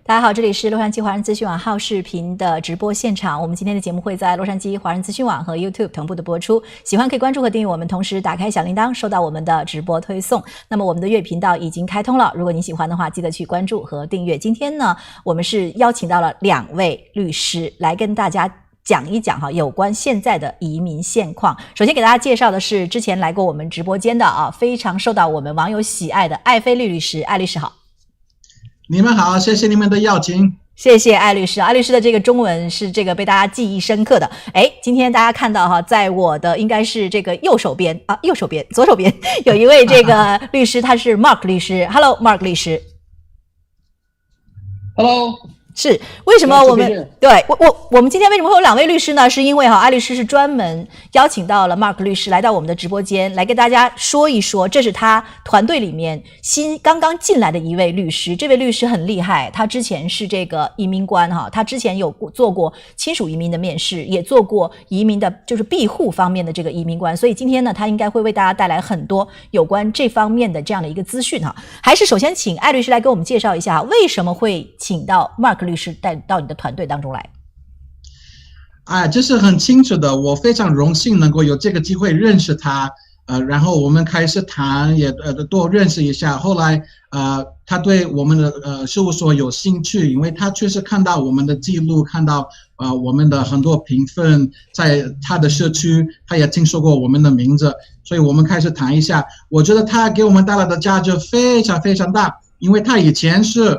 大家好，这里是洛杉矶华人资讯网How视频的直播现场。我们今天的节目会在洛杉矶华人资讯网和 YouTube 同步的播出。喜欢可以关注和订阅我们，同时打开小铃铛，收到我们的直播推送。那么我们的粤语频道已经开通了，如果你喜欢的话，记得去关注和订阅。今天呢，我们是邀请到了2位律师来跟大家讲一讲有关现在的移民现况。首先给大家介绍的是之前来过我们直播间的非常受到我们网友喜爱的艾飞力律师。艾律师好。你们好，谢谢你们的邀请。谢谢艾律师。艾律师的这个中文是这个被大家记忆深刻的。今天大家看到在我的应该是这个左手边有一位这个律师，他是 Mark 律师。Hello Mark 律师。Hello。是为什么我们我们今天为什么会有2位律师呢？是因为艾律师是专门邀请到了 Mark 律师来到我们的直播间，来跟大家说一说，这是他团队里面刚刚进来的一位律师。这位律师很厉害，他之前是这个移民官他之前有做过亲属移民的面试，也做过移民的就是庇护方面的这个移民官，所以今天呢，他应该会为大家带来很多有关这方面的这样的一个资讯还是首先请艾律师来给我们介绍一下，为什么会请到 Mark律师带到你的团队当中来？这是很清楚的，我非常荣幸能够有这个机会认识他，然后我们开始谈，也多认识一下。后来他对我们的事务所有兴趣，因为他确实看到我们的记录，看到我们的很多评分，在他的社区，他也听说过我们的名字，所以我们开始谈一下。我觉得他给我们带来的价值非常非常大，因为他以前是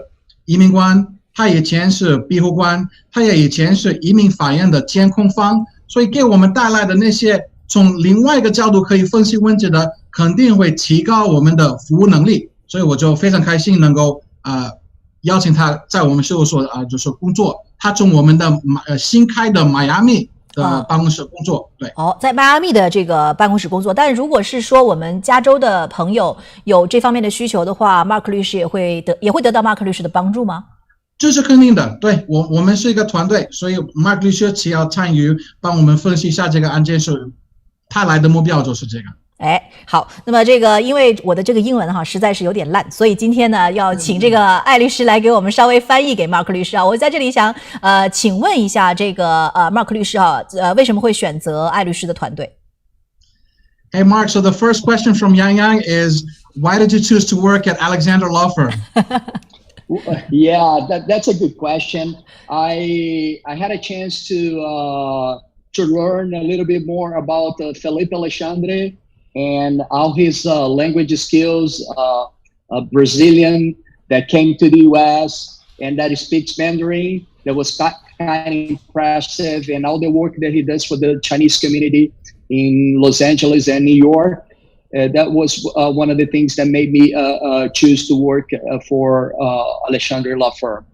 移民官，他以前是庇护官，他也以前是移民法院的监控方，所以给我们带来的那些从另外一个角度可以分析问题的，肯定会提高我们的服务能力。所以我就非常开心能够邀请他在我们事务所就是工作。他从我们的新开的迈阿密的办公室工作。对，在迈阿密的这个办公室工作。但如果是说我们加州的朋友有这方面的需求的话，Mark 律师也会得到 Mark 律师的帮助吗？这是肯定的，对，我们是一个团队，所以 Mark 律师只要参与帮我们分析一下这个案件，是他来的目标就是这个。好，那么这个因为我的这个英文实在是有点烂，所以今天呢要请这个艾律师来给我们稍微翻译给 Mark 律师我在这里想请问一下这个Mark 律师为什么会选择艾律师的团队？ Hey Mark, so the first question from Yang is, why did you choose to work at Alexandre Law Firm? Yeah, that's a good question. I had a chance to learn a little bit more about Felipe Alexandre and all his language skills, a Brazilian that came to the U.S. and that speaks Mandarin. That was kind of impressive, and all the work that he does for the Chinese community in Los Angeles and New York. That was one of the things that made me choose to work for Alexandre Law Firm.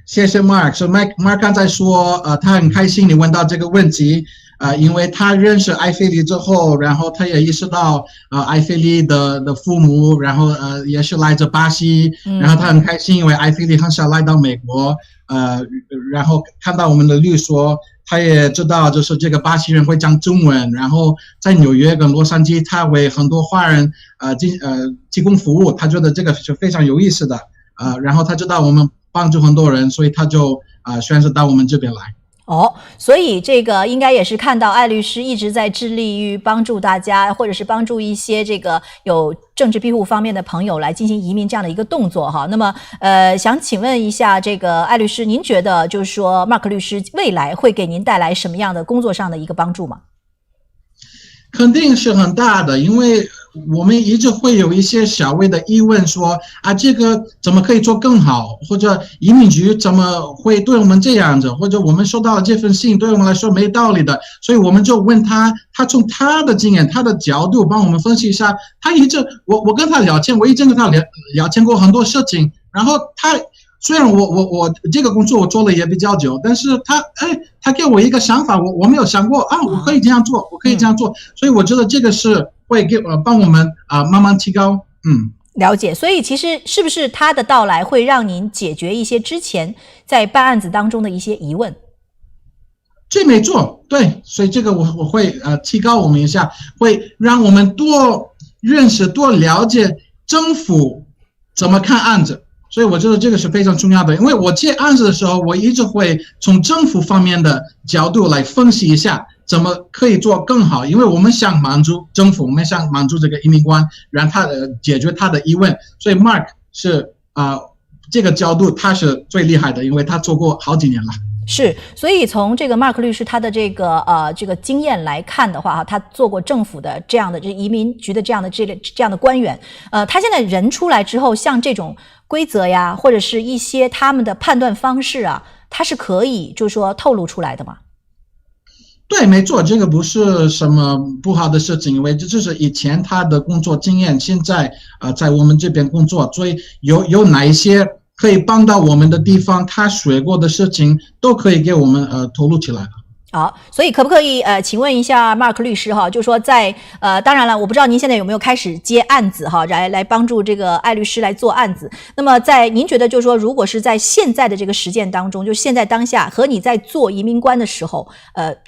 谢谢 Mark。So Mark 刚才说，他很开心你问到这个问题，因为他认识艾菲力之后，然后他也意识到，艾菲力的父母，然后也是来自巴西，然后他很开心，因为艾菲力很少来到美国，然后看到我们的律说。他也知道，就是这个巴西人会讲中文，然后在纽约跟洛杉矶，他为很多华人提供服务，他觉得这个是非常有意思的，然后他知道我们帮助很多人，所以他就选择到我们这边来。所以这个应该也是看到艾律师一直在致力于帮助大家，或者是帮助一些这个有政治庇护方面的朋友来进行移民这样的一个动作那么想请问一下这个艾律师，您觉得就是说 Mark 律师未来会给您带来什么样的工作上的一个帮助吗？肯定是很大的，因为我们一直会有一些小微的疑问说这个怎么可以做更好，或者移民局怎么会对我们这样子，或者我们收到了这份信对我们来说没道理的，所以我们就问他从他的经验他的角度帮我们分析一下。他一直我跟他聊天，我一直跟他聊天过很多事情，然后他虽然我这个工作我做了也比较久，但是他给我一个想法，我没有想过我可以这样做，我可以这样做，所以我觉得这个是会帮我们慢慢提高。了解。所以其实是不是他的到来会让您解决一些之前在办案子当中的一些疑问？这没错，对，所以这个我会提高我们一下，会让我们多认识多了解政府怎么看案子，所以我觉得这个是非常重要的，因为我接案子的时候，我一直会从政府方面的角度来分析一下怎么可以做更好，因为我们想满足政府，我们想满足这个移民官，让他解决他的疑问。所以 Mark 是这个角度他是最厉害的，因为他做过好几年了。是，所以从这个 Mark 律师他的这个经验来看的话哈，他做过政府的这样的移民局的这样的官员，他现在人出来之后，像这种规则呀，或者是一些他们的判断方式啊，他是可以就是说透露出来的吗？对，没错，这个不是什么不好的事情，因为这就是以前他的工作经验，现在在我们这边工作，所以有哪一些可以帮到我们的地方，他学过的事情都可以给我们透露起来了。好，所以可不可以请问一下 Mark 律师哈，就是说在当然了，我不知道您现在有没有开始接案子哈，来帮助这个艾律师来做案子。那么在您觉得就是说，如果是在现在的这个实践当中，就现在当下和你在做移民官的时候，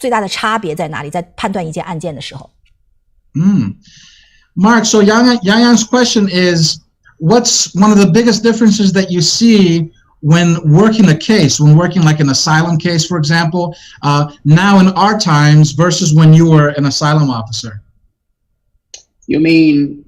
最大的差别在哪里？在判断一件案件的时候。Mark, so Yang Yang's question is, what's one of the biggest differences that you see when working a case, when working like an asylum case, for example, now in our times versus when you were an asylum officer? You mean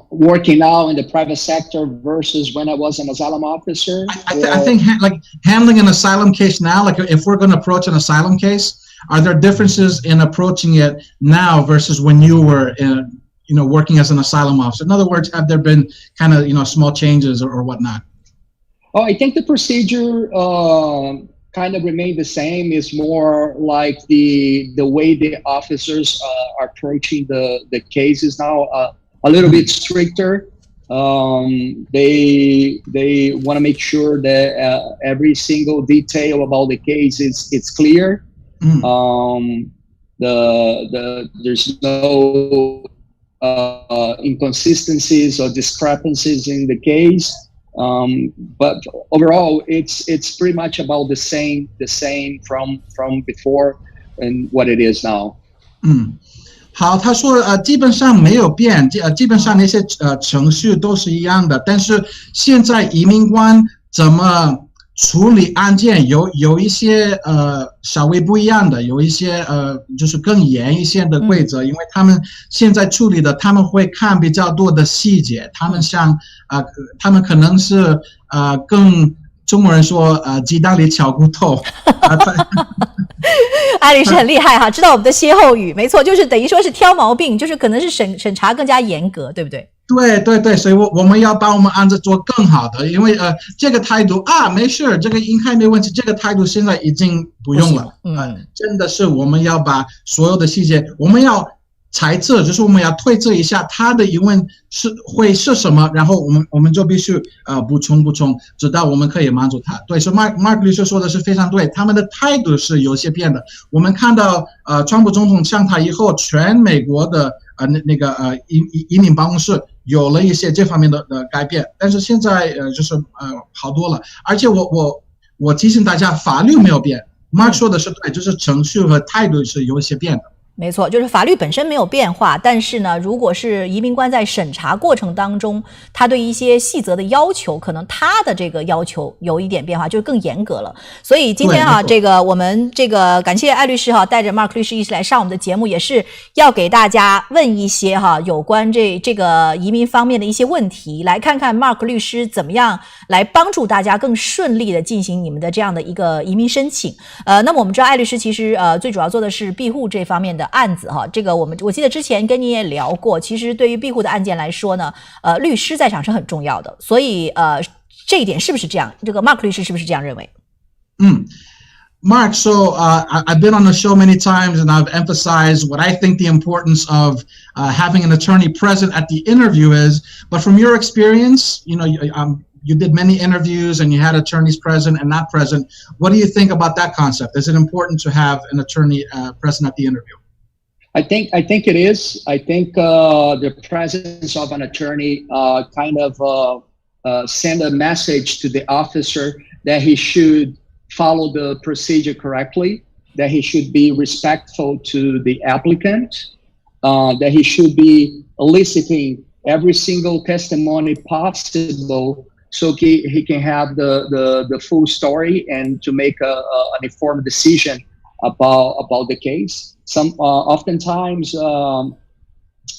working now in the private sector versus when I was an asylum officer? I think like handling an asylum case now, like if we're going to approach an asylum case, are there differences in approaching it now versus when you were working as an asylum officer? In other words, have there been kind of, small changes or whatnot? Oh, I think the procedure kind of remained the same. It's more like the way the officers are approaching the cases now, a little bit stricter. They want to make sure that every single detail about the case is clear. There's no inconsistencies or discrepancies in the case. But overall, it's pretty much about the same from before and what it is now. 好，他说基本上没有变，基本上那些程序都是一样的，但是现在移民官怎么处理案件有一些稍微不一样的，有一些就是更严一些的规则，因为他们现在处理的他们会看比较多的细节，他们可能是更中国人说鸡蛋里挑骨头。艾律师很厉害哈，知道我们的歇后语，没错，就是等于说是挑毛病，就是可能是审查更加严格，对不对？对，所以我们要把我们案子做更好的，因为这个态度没事，这个应该没问题，这个态度现在已经不用了。真的是我们要把所有的细节，我们要猜测，就是我们要推测一下他的疑问会是什么，然后我们就必须补充，直到我们可以满足他。对，所以 Mark 律师说的是非常对，他们的态度是有些变的。我们看到川普总统上台以后，全美国的移民办公室有了一些这方面的改变，但是现在就是好多了。而且我提醒大家，法律没有变。Mark 说的是对，就是程序和态度是有一些变的。没错，就是法律本身没有变化，但是呢，如果是移民官在审查过程当中，他对一些细则的要求，可能他的这个要求有一点变化，就更严格了。所以今天我们感谢艾律师带着 Mark 律师一起来上我们的节目，也是要给大家问一些有关这个移民方面的一些问题，来看看 Mark 律师怎么样来帮助大家更顺利的进行你们的这样的一个移民申请。那么我们知道艾律师其实最主要做的是庇护这方面的案子这个我记得之前跟你也聊过，其实对于庇护的案件来说呢，律师在场是很重要的，所以这一点是不是这样？这个 Mark 律师是不是这样认为？Mark, so I've been on the show many times and I've emphasized what I think the importance of having an attorney present at the interview is, but from your experience, you did many interviews and you had attorneys present and not present. What do you think about that concept? Is it important to have an attorney present at the interview? I think it is. I think the presence of an attorney send a message to the officer that he should follow the procedure correctly, that he should be respectful to the applicant, that he should be eliciting every single testimony possible so he can have the full story and to make an informed decision about the case. Oftentimes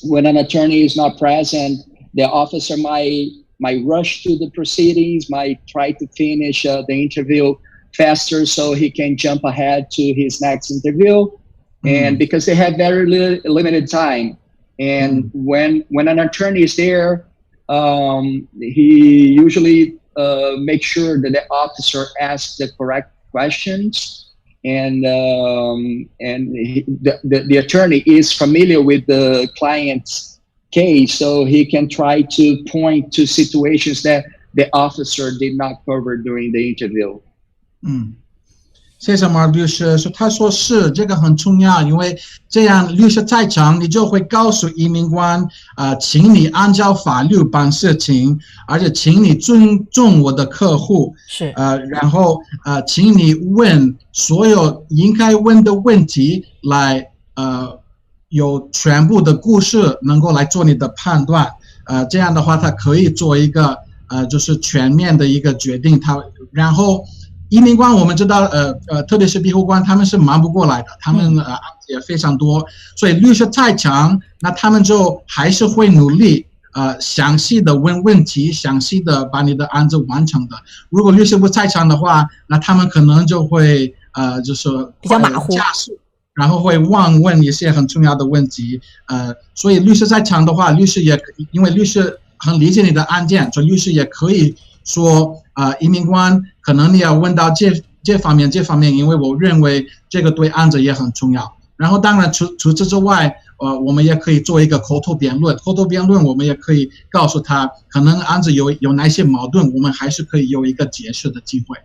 when an attorney is not present, the officer might rush to the proceedings, might try to finish the interview faster so he can jump ahead to his next interview. And because they have very limited time, and when an attorney is there, he usually makes sure that the officer asks the correct questions, and the attorney is familiar with the client's case, so he can try to point to situations that the officer did not cover during the interview. 谢谢Mark律师。他说是这个很重要，因为这样律师在场，你就会告诉移民官，请你按照法律办事情，而且请你尊重我的客户，是，然后请你问所有应该问的问题，来有全部的故事能够来做你的判断，这样的话他可以做一个就是全面的一个决定。然后移民官我们知道特别是庇护官他们是忙不过来的，他们案子也非常多，所以律师在场，那他们就还是会努力详细的问问题，详细的把你的案子完成的。如果律师不在场的话，那他们可能就会就是比较马虎，然后会忘问一些很重要的问题。所以律师在场的话，律师也因为律师很理解你的案件，所以律师也可以说移民官可能你要问到这方面，因为我认为这个对案子也很重要。然后当然除此之外，我们也可以做一个口头辩论，我们也可以告诉他可能案子有哪些矛盾，我们还是可以有一个解释的机会。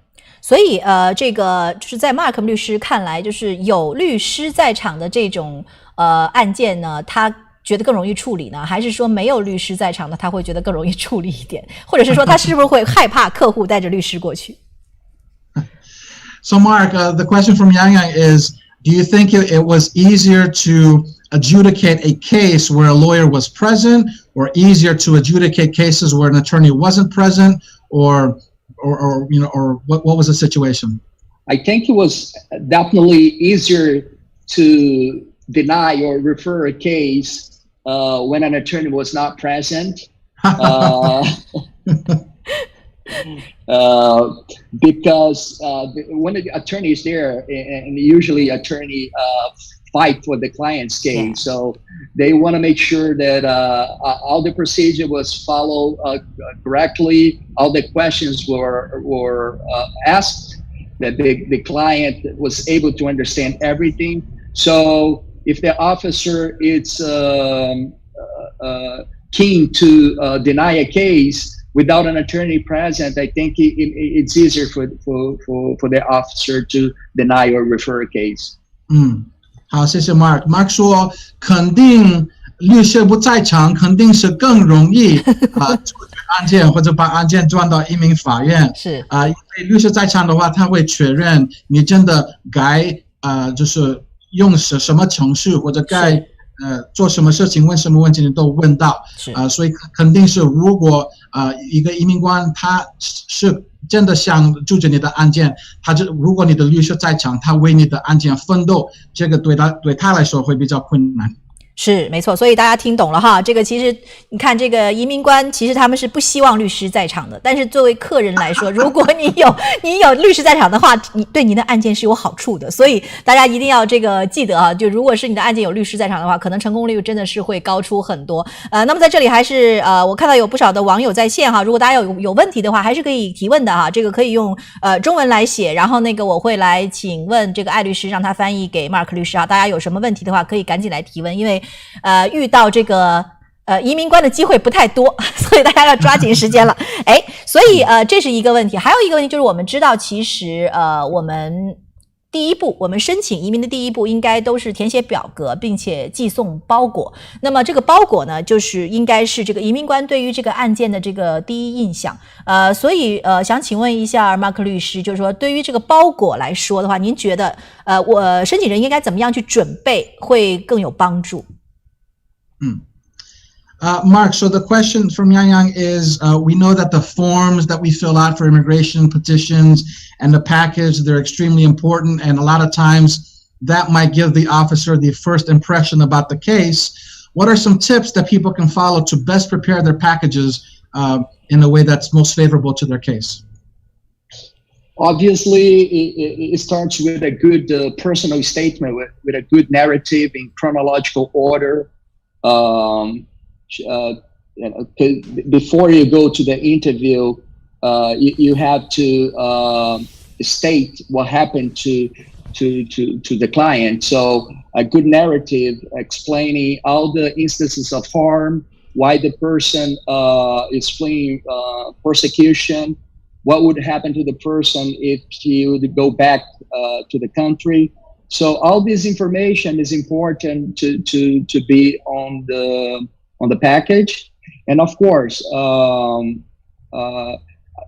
所以这个就是在 Mark 律师看来，就是有律师在场的这种案件呢，他觉得更容易处理呢，还是说没有律师在场的他会觉得更容易处理一点，或者是说他是不是会害怕客户带着律师过去？So Mark, the question from Yang Yang is, do you think it was easier to adjudicate a case where a lawyer was present, or easier to adjudicate cases where an attorney wasn't present, or you know, or what was the situation? I think it was definitely easier to deny or refer a case when an attorney was not present, because when the attorney is there, and usually attorney fight for the client's case, so they want to make sure that all the procedure was followed correctly, all the questions were asked, that the client was able to understand everything. So if the officer is keen to deny a case without an attorney present, I think it's easier for the officer to deny or refer a case. 好，谢谢 Mark。Mark 说，肯定律师不在场，肯定是更容易处决案件或者把案件转到移民法院。是因为律师在场的话，他会确认你真的该就是用什么程序，或者该做什么事情，问什么问题你都问到。所以肯定是如果一个移民官他是真的想处决你的案件，如果你的律师在场，他为你的案件奋斗，这个对他来说会比较困难。是没错，所以大家听懂了哈。这个其实你看，这个移民官其实他们是不希望律师在场的，但是作为客人来说，如果你有律师在场的话，对您的案件是有好处的。所以大家一定要这个记得啊，就如果是你的案件有律师在场的话，可能成功率真的是会高出很多。那么在这里还是我看到有不少的网友在线哈，如果大家有问题的话，还是可以提问的哈。这个可以用中文来写，然后那个我会来请问这个艾律师，让他翻译给 Mark 律师啊。大家有什么问题的话，可以赶紧来提问，因为遇到这个移民官的机会不太多，所以大家要抓紧时间了。所以这是一个问题，还有一个问题就是我们知道，其实我们第一步，我们申请移民的第一步应该都是填写表格，并且寄送包裹。那么这个包裹呢，就是应该是这个移民官对于这个案件的这个第一印象。所以想请问一下 Mark 律师，就是说对于这个包裹来说的话，您觉得我申请人应该怎么样去准备会更有帮助？ Mark, so the question from Yang is, we know that the forms that we fill out for immigration petitions and the package, they're extremely important, and a lot of times that might give the officer the first impression about the case. What are some tips that people can follow to best prepare their packages in a way that's most favorable to their case? Obviously, it starts with a good personal statement, with a good narrative in chronological order. Before you go to the interview, you have to state what happened to the client. So a good narrative explaining all the instances of harm, why the person is fleeing persecution, what would happen to the person if he would go back to the country. So all this information is important to be on the package, and of course,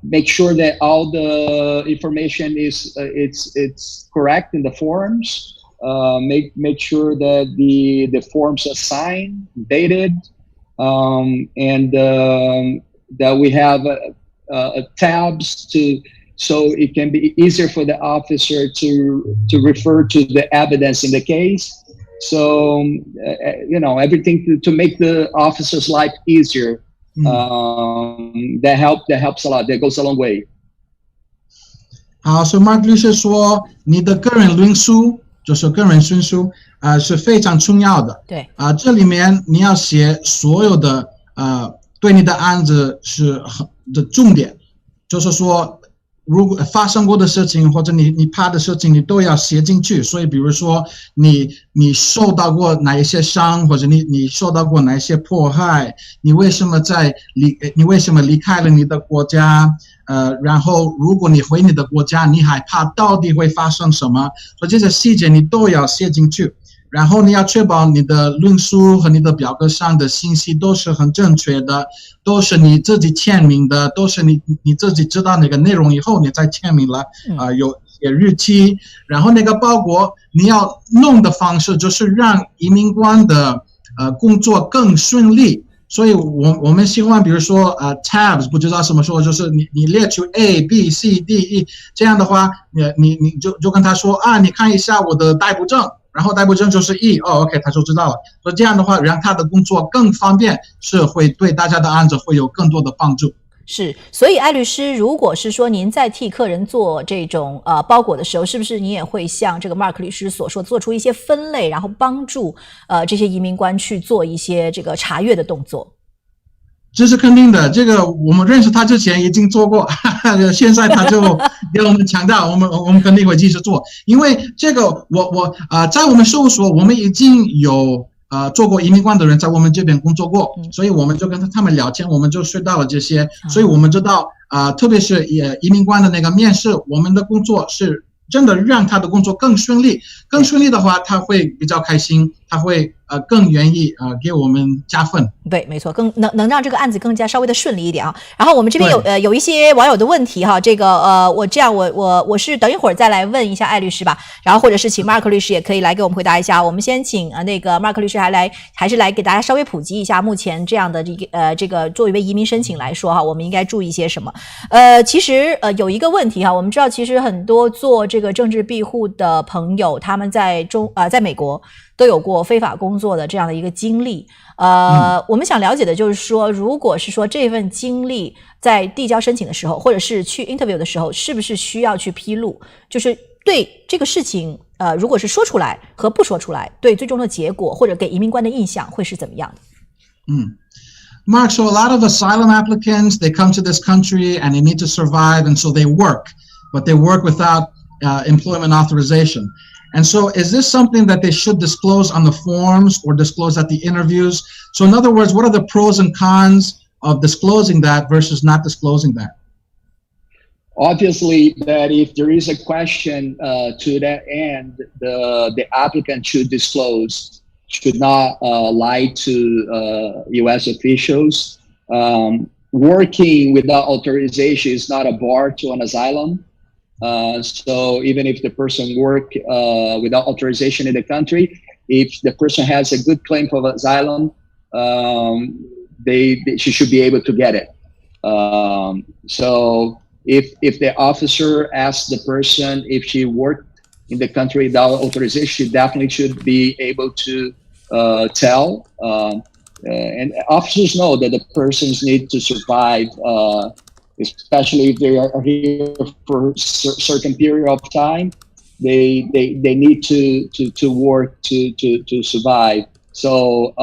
make sure that all the information is it's correct in the forms. Make sure that the forms are signed, dated, and that we have tabs so it can be easier for the officer to refer to the evidence in the case. So everything to make the officer's life easier. That helps a lot. That goes a long way. 好，所以 Mark 律师说，你的个人论述就是个人申诉是非常重要的。对这里面你要写所有的对你的案子是的重点，就是说如果发生过的事情或者你怕的事情，你都要写进去。所以比如说你受到过哪一些伤，或者你受到过哪一些迫害，你为什么离开了你的国家，然后如果你回你的国家，你害怕到底会发生什么，所以这些细节你都要写进去。然后你要确保你的论述和你的表格上的信息都是很正确的，都是你自己签名的，都是你自己知道那个内容以后你再签名了，有写日期。然后那个包裹你要弄的方式就是让移民官的工作更顺利。所以我们希望比如说tabs 不知道什么说，就是你列出 A B C D E， 这样的话你就跟他说你看一下我的逮捕证，然后逮捕证就是 OK 他就知道了。所以这样的话让他的工作更方便，是会对大家的案子会有更多的帮助。是，所以艾律师，如果是说您在替客人做这种包裹的时候，是不是你也会像这个 Mark 律师所说，做出一些分类，然后帮助这些移民官去做一些这个查阅的动作？这是肯定的，这个我们认识他之前已经做过，现在他就给我们强调，我们肯定会继续做，因为这个我在我们事务所，我们已经有做过移民官的人在我们这边工作过，所以我们就跟他们聊天，我们就学到了这些，所以我们知道特别是移民官的那个面试，我们的工作是真的让他的工作更顺利，更顺利的话他会比较开心，他会更愿意给我们加分。对，没错，更能让这个案子更加稍微的顺利一点啊。然后我们这边有一些网友的问题哈，这个我是等一会儿再来问一下艾律师吧，然后或者是请 Mark 律师也可以来给我们回答一下。我们先请那个 Mark 律师还是来给大家稍微普及一下目前这样的这个作为移民申请来说哈，我们应该注意些什么？其实有一个问题哈，我们知道其实很多做这个政治庇护的朋友，他们在美国都有过非法工作的这样的一个经历。我们想了解的就是说，如果是说这份经历在递交申请的时候，或者是去 interview 的时候，是不是需要去披露？就是对这个事情，如果是说出来和不说出来，对最终的结果或者给移民官的印象会是怎么样的？Mark, so a lot of asylum applicants, they come to this country and they need to survive, and so they work, but they work without employment authorization. And so is this something that they should disclose on the forms or disclose at the interviews? So in other words, what are the pros and cons of disclosing that versus not disclosing that? Obviously, that if there is a question to that end, the applicant should disclose, should not lie to U.S. officials. Working without authorization is not a bar to an asylum. So even if the person work without authorization in the country, if the person has a good claim for asylum, she should be able to get it. So if the officer asks the person if she worked in the country without authorization, she definitely should be able to tell. And officers know that the persons need to survive, especially if they are here for a certain period of time. They need to work to survive. So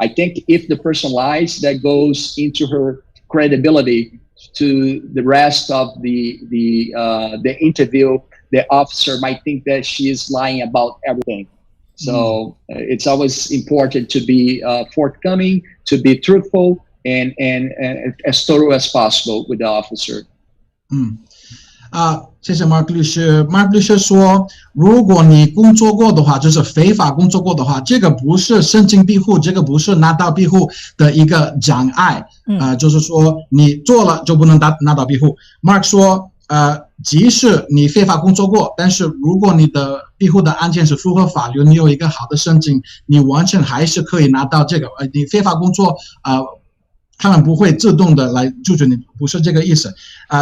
I think if the person lies, that goes into her credibility to the rest of the interview. The officer might think that she is lying about everything. So it's always important to be forthcoming, to be truthful, and as thorough as possible with the officer. 谢谢 Mark 律师。Mark 律师说，如果你工作过的话，就是非法工作过的话，这个不是申请庇护，这个不是拿到庇护的一个障碍。就是说你做了就不能拿到庇护。Mark 说，即使你非法工作过，但是如果你的庇护的案件是符合法律，你有一个好的申请，你完全还是可以拿到这个。你非法工作，他们不会自动的来拒绝你，不是这个意思。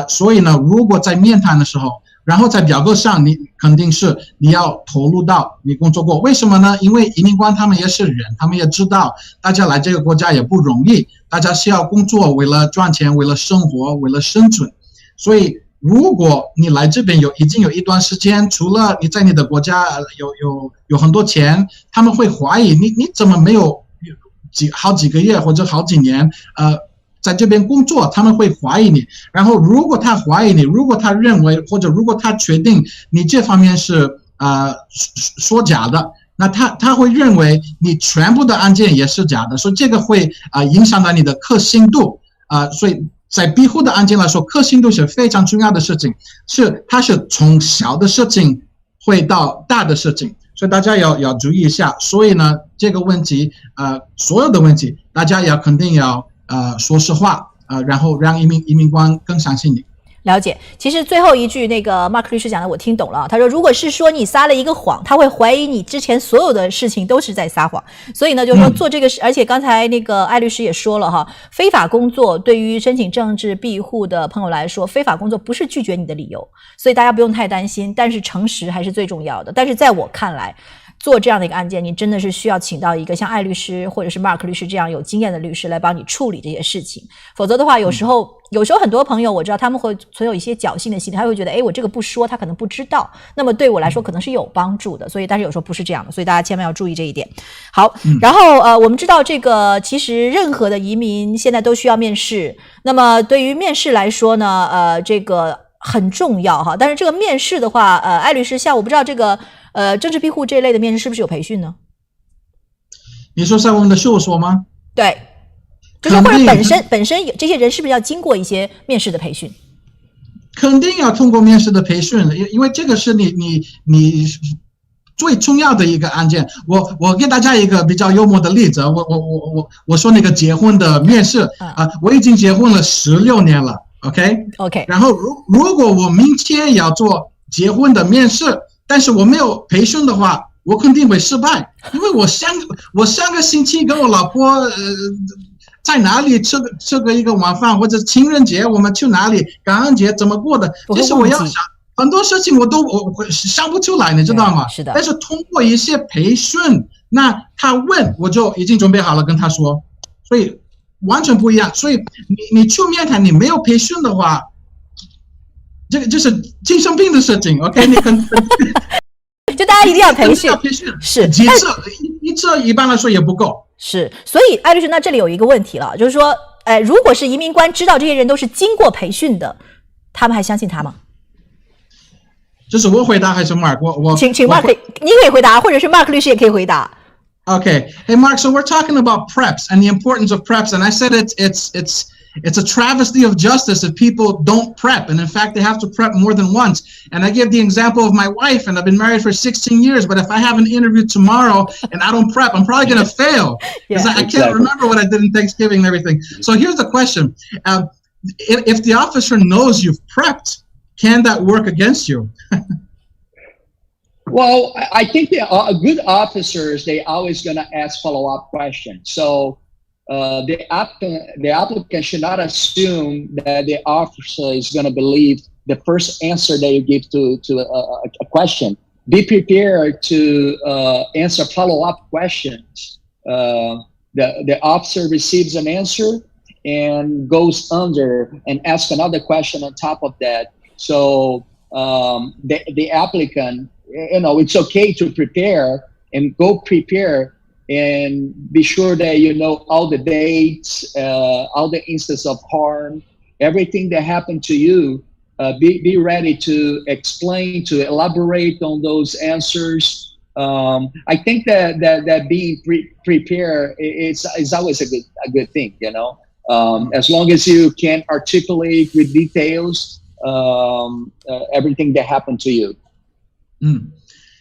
所以呢，如果在面谈的时候，然后在表格上，你肯定是你要投入到你工作过。为什么呢？因为移民官他们也是人，他们也知道大家来这个国家也不容易，大家需要工作，为了赚钱，为了生活，为了生存。所以如果你来这边已经有一段时间，除了你在你的国家有很多钱，他们会怀疑你怎么没有好几个月或者好几年在这边工作，他们会怀疑你。然后如果他怀疑你，如果他认为或者如果他确定你这方面是说假的，那他会认为你全部的案件也是假的，所以这个会影响到你的可信度。所以在庇护的案件来说，可信度是非常重要的事情，它是从小的事情会到大的事情。所以大家要注意一下。所以呢，这个问题所有的问题大家肯定要说实话，然后让移民官更相信你。了解。其实最后一句那个 Mark 律师讲的我听懂了，他说如果是说你撒了一个谎，他会怀疑你之前所有的事情都是在撒谎。所以呢，就是说做这个事，而且刚才那个艾律师也说了哈，非法工作对于申请政治庇护的朋友来说，非法工作不是拒绝你的理由，所以大家不用太担心，但是诚实还是最重要的。但是在我看来，做这样的一个案件，你真的是需要请到一个像艾律师或者是 Mark 律师这样有经验的律师来帮你处理这些事情。否则的话，有时候很多朋友我知道他们会存有一些侥幸的心理，他会觉得我这个不说他可能不知道，那么对我来说可能是有帮助的。所以但是有时候不是这样的，所以大家千万要注意这一点。好，然后我们知道这个其实任何的移民现在都需要面试，那么对于面试来说呢，这个很重要哈。但是这个面试的话，艾律师，像我不知道这个政治庇护这一类的面试是不是有培训呢？你说在我们的事务所吗？对，就是或者本身这些人是不是要经过一些面试的培训？肯定要通过面试的培训，因为这个是你最重要的一个案件。我给大家一个比较幽默的例子，我说那个结婚的面试我已经结婚了16年了 ，OK， 然后如果我明天要做结婚的面试，但是我没有培训的话，我肯定会失败，因为我上个星期跟我老婆在哪里吃个一个晚饭，或者情人节我们去哪里，感恩节怎么过的，其实我要想很多事情我想不出来，你知道吗？是的。但是通过一些培训，那他问我就已经准备好了跟他说，所以完全不一样。所以你去面谈你没有培训的话，这个就是精神病的事情 ，OK？ 你就大家一定要培训，是一次一般来说也不够。是，所以艾律师，那这里有一个问题了，就是说，如果是移民官知道这些人都是经过培训的，他们还相信他吗？这是我回答还是 Mark？ 请 Mark， 你可以回答，或者是 Mark 律师也可以回答。Okay, hey Mark, so we're talking about preps and the importance of preps, and I said it's a travesty of justice if people don't prep, and in fact they have to prep more than once. And I gave the example of my wife, and I've been married for 16 years, but if I have an interview tomorrow and I don't prep, I'm probably going to fail because I can't remember what I did in Thanksgiving and everything. So here's the question. If the officer knows you've prepped, can that work against you? Well, I think good officers, they always going to ask follow-up questions. So the applicant should not assume that the officer is going to believe the first answer that you give to a question. Be prepared to answer follow-up questions. The officer receives an answer and goes under and asks another question on top of that. So the applicant, it's okay to prepare and go prepare and be sure that you know all the dates, all the instances of harm, everything that happened to you. Be ready to explain, to elaborate on those answers. I think that being prepared is always a good thing, as long as you can articulate with details everything that happened to you.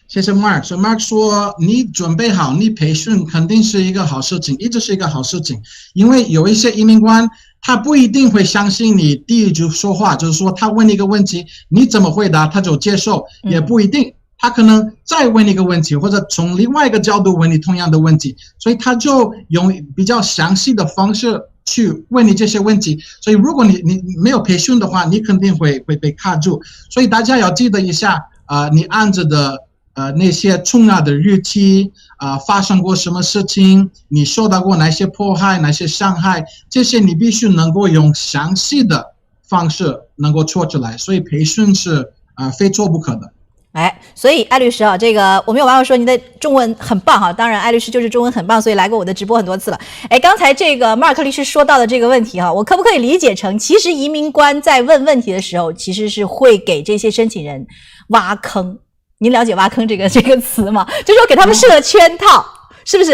谢谢 Mark。所以 Mark 说，你准备好，你培训肯定是一个好事情，一直是一个好事情。因为有一些移民官，他不一定会相信你第一句说话，就是说他问你一个问题，你怎么回答他就接受，也不一定。他可能再问你一个问题，或者从另外一个角度问你同样的问题，所以他就用比较详细的方式去问你这些问题。所以如果你没有培训的话，你肯定会被卡住。所以大家要记得一下，你按着的那些重要的日期，发生过什么事情，你受到过哪些迫害，哪些伤害，这些你必须能够用详细的方式能够说出来。所以培训是非做不可的。所以艾律师这个我没有办法说您的中文很棒哈，当然艾律师就是中文很棒，所以来过我的直播很多次了。刚才这个 Mark 律师说到的这个问题我可不可以理解成，其实移民官在问问题的时候，其实是会给这些申请人挖坑？您了解挖坑这个词吗？就是说给他们设圈套，是不是？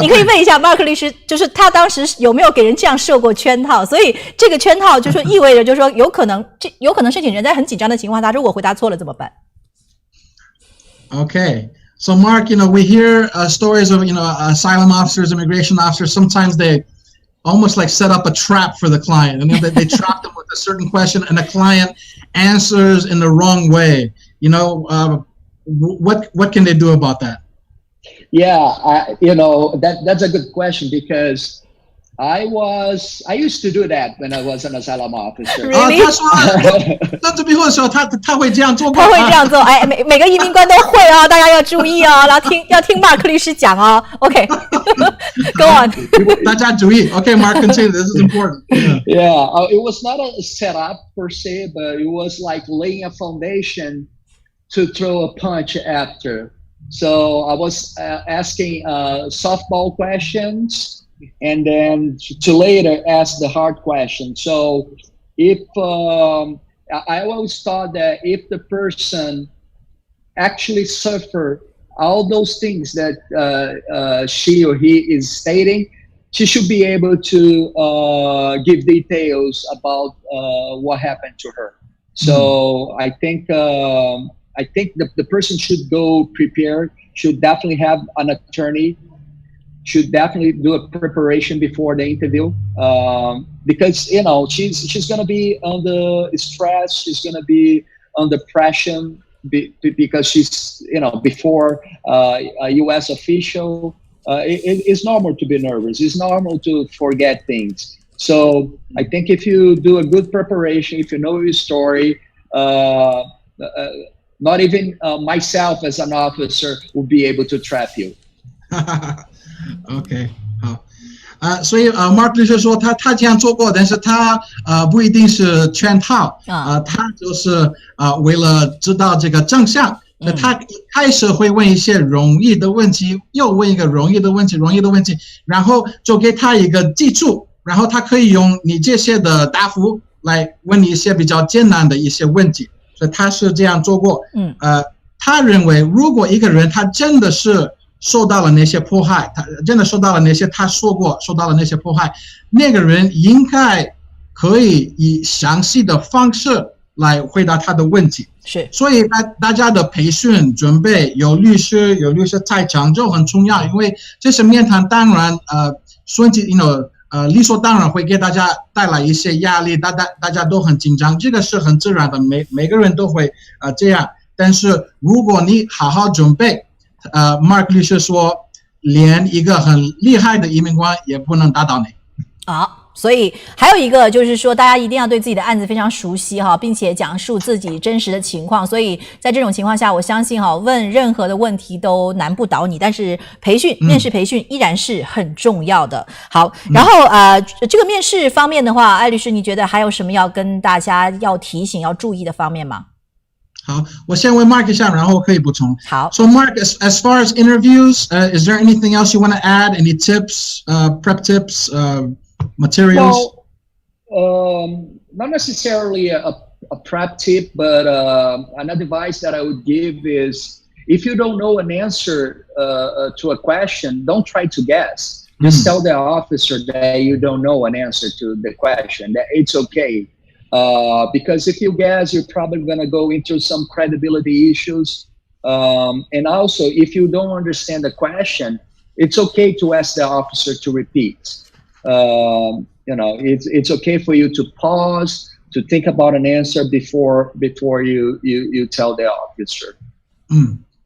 你可以问一下 Mark 律师，就是他当时有没有给人这样设过圈套？所以这个圈套就是意味着，就是说有可能申请人在很紧张的情况下，如果回答错了怎么办？Okay, so Mark, we hear stories of asylum officers, immigration officers. Sometimes they almost like set up a trap for the client, and they trap them with a certain question, and the client answers in the wrong way. What can they do about that? Yeah, that's a good question because I used to do that when I was an asylum officer. Really? 他说在这边的时候，他会这样做过。他会这样做，每个移民官都会大家要注意然后要听 Mark 律师讲OK, go on. 大家注意 OK, Mark, continue. This is important. Yeah, it was not a setup per se, but it was like laying a foundation to throw a punch after. So I was asking softball questions. And then to later ask the hard question. So if I always thought that if the person actually suffered all those things that she or he is stating, she should be able to give details about what happened to her. So I think the person should go prepared, should definitely have an attorney, should definitely do a preparation before the interview, because she's going to be under stress, she's going to be under pressure because she's before a U.S. official. It's normal to be nervous. It's normal to forget things. So I think if you do a good preparation, if you know your story, not even myself as an officer will be able to trap you. OK, 好，所以Mark 律师说他这样做过，但是他不一定是圈套他就是为了知道这个真相，他一开始会问一些容易的问题，又问一个容易的问题，然后就给他一个基础，然后他可以用你这些的答复来问你一些比较艰难的一些问题，所以他是这样做过。他认为如果一个人他真的是受到了那些迫害，他真的受到了那些他说过受到了那些迫害，那个人应该可以以详细的方式来回答他的问题。是，所以大家的培训准备有律师在场就很重要，因为这些面谈当然理所当然会给大家带来一些压力，大家都很紧张，这个是很自然的，每个人都会这样。但是如果你好好准备，Mark 律师说连一个很厉害的移民官也不能打倒你。好，所以还有一个就是说，大家一定要对自己的案子非常熟悉哈，并且讲述自己真实的情况。所以在这种情况下，我相信哈，问任何的问题都难不倒你。但是面试培训依然是很重要的。好，然后这个面试方面的话，艾律师，你觉得还有什么要跟大家要提醒、要注意的方面吗？好，我先问 Mark 一下，然后可以补充。好。So Mark, as far as interviews, is there anything else you want to add? Any tips, prep tips, materials? Well, not necessarily a prep tip, but an advice that I would give is if you don't know an answer to a question, don't try to guess. Just tell the officer that you don't know an answer to the question, that it's okay. Because if you guess, you're probably going to go into some credibility issues. And also, if you don't understand the question, it's okay to ask the officer to repeat. It's okay for you to pause, to think about an answer before you tell the officer.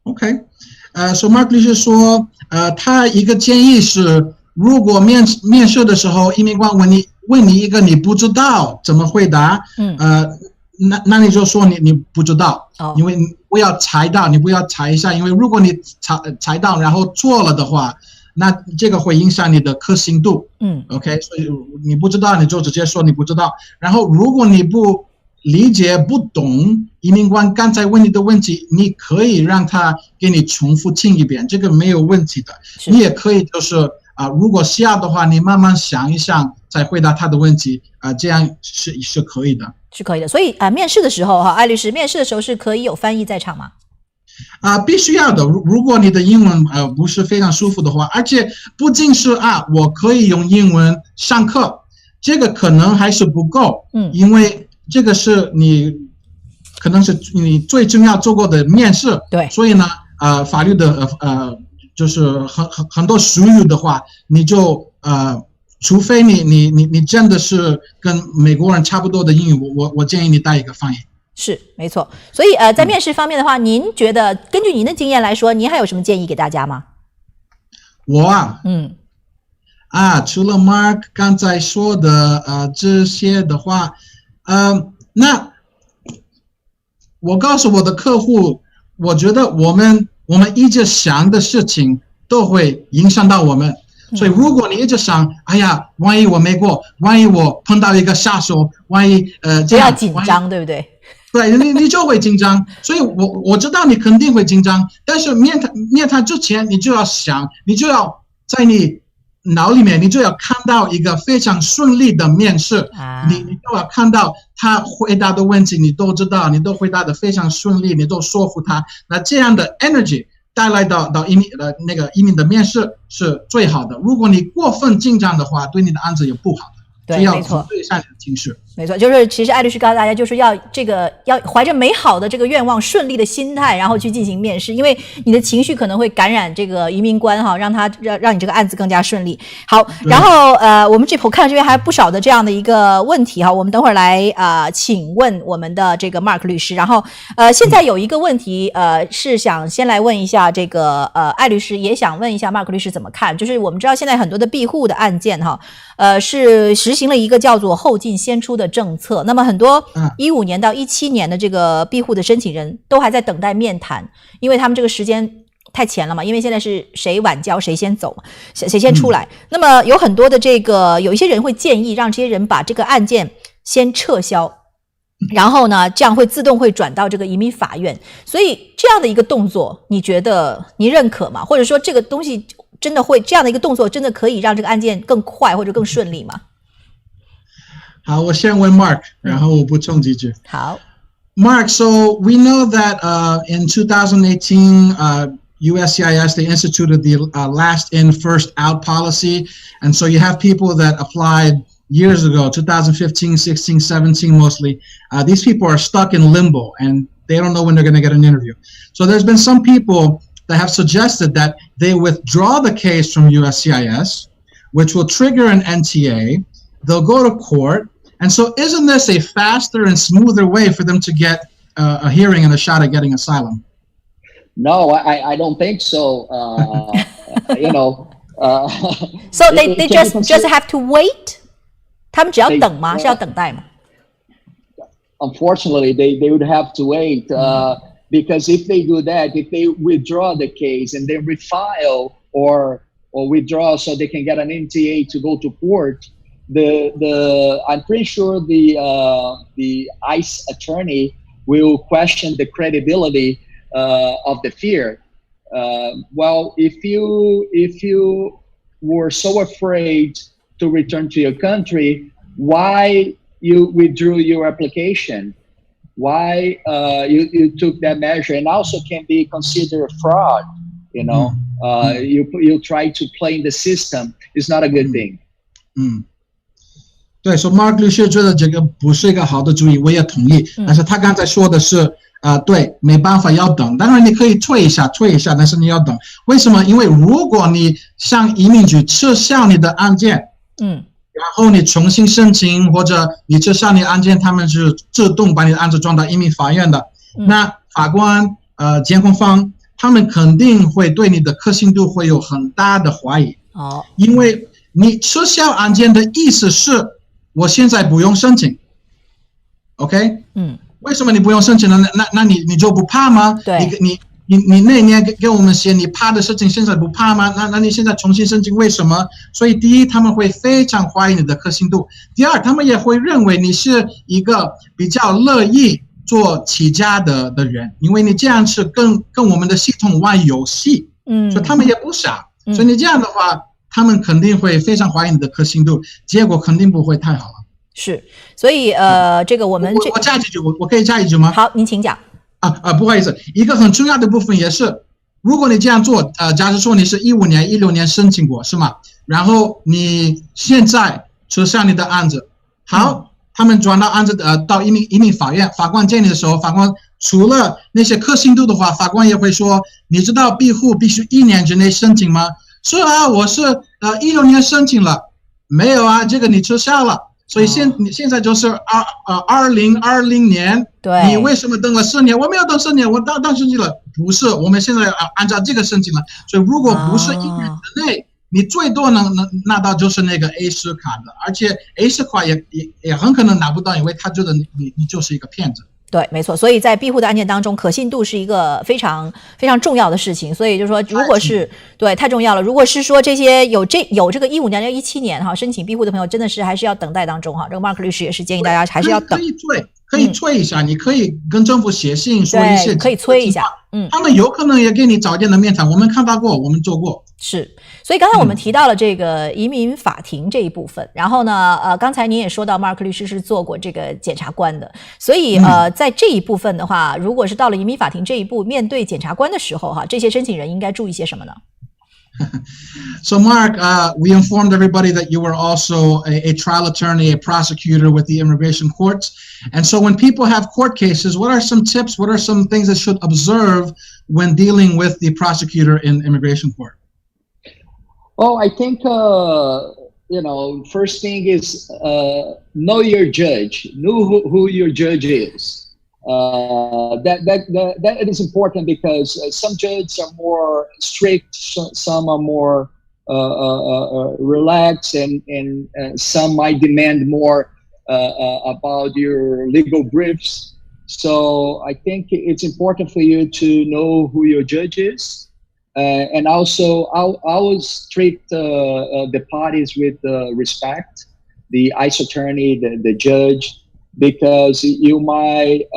OK. So Mark 律师说，他一个建议是，如果面试的时候，移民官问你一个你不知道怎么回答，那你就说你不知道，因为你不要猜到，你不要猜一下，因为如果你猜到然后错了的话，那这个会影响你的可信度。OK， 所以你不知道你就直接说你不知道。然后如果你不理解不懂移民官刚才问你的问题，你可以让他给你重复听一遍，这个没有问题的。你也可以就是如果需要的话，你慢慢想一想再回答他的问题，这样是可以的。是可以的。所以面试的时候哈，艾律师，面试的时候是可以有翻译在场吗？必须要的。如果你的英文不是非常舒服的话，而且不仅是我可以用英文上课，这个可能还是不够。因为这个是可能是你最重要做过的面试。对。所以呢，法律的就是很多术语的话，你就除非你真的是跟美国人差不多的英语，我建议你带一个翻译。是，没错。所以在面试方面的话，您觉得根据您的经验来说，您还有什么建议给大家吗？我除了 Mark 刚才说的这些的话，那我告诉我的客户，我觉得我们一直想的事情都会影响到我们。所以如果你一直想，哎呀，万一我没过，万一我碰到一个下手，万一这样，不要紧张，对不对？对，你就会紧张。所以我知道你肯定会紧张，但是面谈之前你就要想，你就要在你脑里面，你就要看到一个非常顺利的面试，你就要看到他回答的问题你都知道，你都回答的非常顺利，你都说服他，那这样的 energy 带来到移民的面试是最好的。如果你过分紧张的话，对你的案子也不好的。对，没错，对下你的情绪。没错，就是其实艾律师告诉大家，就是要怀着美好的这个愿望、顺利的心态，然后去进行面试，因为你的情绪可能会感染这个移民官哈，让你这个案子更加顺利。好，然后我们我看到这边还不少的这样的一个问题哈，我们等会儿来请问我们的这个 Mark 律师。然后现在有一个问题是想先来问一下这个艾律师，也想问一下 Mark 律师怎么看？就是我们知道现在很多的庇护的案件哈，是实行了一个叫做后进先出的政策，那么很多15年到17年的这个庇护的申请人都还在等待面谈，因为他们这个时间太前了嘛，因为现在是谁晚交谁先走嘛，谁先出来。那么有很多的有一些人会建议让这些人把这个案件先撤销，然后呢这样会自动会转到这个移民法院。所以这样的一个动作你觉得你认可吗？或者说这个东西真的会这样的一个动作真的可以让这个案件更快或者更顺利吗？好，我先问 Mark， 然后我补充几句。好。Mark, so we know that in 2018, USCIS, they instituted the last in, first out policy. And so you have people that applied years ago, 2015, 16, 17 mostly. These people are stuck in limbo and they don't know when they're going to get an interview. So there's been some people that have suggested that they withdraw the case from USCIS, which will trigger an NTA. They'll go to court. And so isn't this a faster and smoother way for them to get a hearing and a shot at getting asylum? No, I don't think so. You know. So they just have to wait. 他们只要等吗？是要等待吗？ Unfortunately, they would have to wait because if they do that, if they withdraw the case and then refile or withdraw so they can get an NTA to go to court, I'm pretty sure the ICE attorney will question the credibility of the fear. Well, if you were so afraid to return to your country, why you withdrew your application? Why you took that measure? And also can be considered fraud. You know, you try to play in the system. It's not a good thing. 对，说 Mark 律师觉得这个不是一个好的主意，我也同意。但是他刚才说的是，对，没办法要等。当然你可以退一下，但是你要等。为什么？因为如果你向移民局撤销你的案件，然后你重新申请，或者你撤销你的案件，他们是自动把你的案子转到移民法院的。那法官、监控方，他们肯定会对你的可信度会有很大的怀疑。因为你撤销案件的意思是，我现在不用申请 ，OK？ 为什么你不用申请呢？那你就不怕吗？对，你那年给我们写你怕的事情，现在不怕吗？那你现在重新申请，为什么？所以第一，他们会非常怀疑你的可信度；第二，他们也会认为你是一个比较乐意做起家的人，因为你这样是跟我们的系统玩游戏，所以他们也不傻，所以你这样的话，他们肯定会非常怀疑你的可信度，结果肯定不会太好了。是，所以这个我加几句，我可以加一句吗？好，您请讲。不好意思，一个很重要的部分也是，如果你这样做，假如说你是15年、16年申请过，是吗？然后你现在撤销你的案子，好，他们转到案子到移民法院，法官见你的时候，法官除了那些可信度的话，法官也会说，你知道庇护必须1年之内申请吗？是啊，我是16年申请了，没有啊，这个你撤销了。所以你现在就是2020年，对，你为什么等了10年？我没有等10年，我当申请了，不是，我们现在按照这个申请了。所以如果不是1年之内，你最多能拿到就是那个 A10卡的，而且 A10卡也很可能拿不到，因为他觉得你就是一个骗子。对，没错，所以在庇护的案件当中，可信度是一个非常非常重要的事情。所以就是说，如果是对太重要了，如果是说这些有这个15年、17年申请庇护的朋友，真的是还是要等待当中哈。这个 Mark 律师也是建议大家还是要等。可以催一下，你可以跟政府写信说一些，可以催一下，他们有可能也给你早点的面谈，我们看到过，我们做过。是，所以刚才我们提到了这个移民法庭这一部分，然后呢，刚才您也说到 Mark 律师是做过这个检察官的，所以在这一部分的话，如果是到了移民法庭这一步，面对检察官的时候这些申请人应该注意些什么呢？So Mark, we informed everybody that you were also a trial attorney, a prosecutor with the immigration courts. And so when people have court cases, what are some tips? What are some things they should observe when dealing with the prosecutor in immigration court? Well, I think, first thing is know your judge, know who your judge is. That is important because some judges are more strict, some are more relaxed, and some might demand more about your legal briefs. So I think it's important for you to know who your judge is, and also I'll always treat the parties with respect, the ICE attorney, the judge, because you might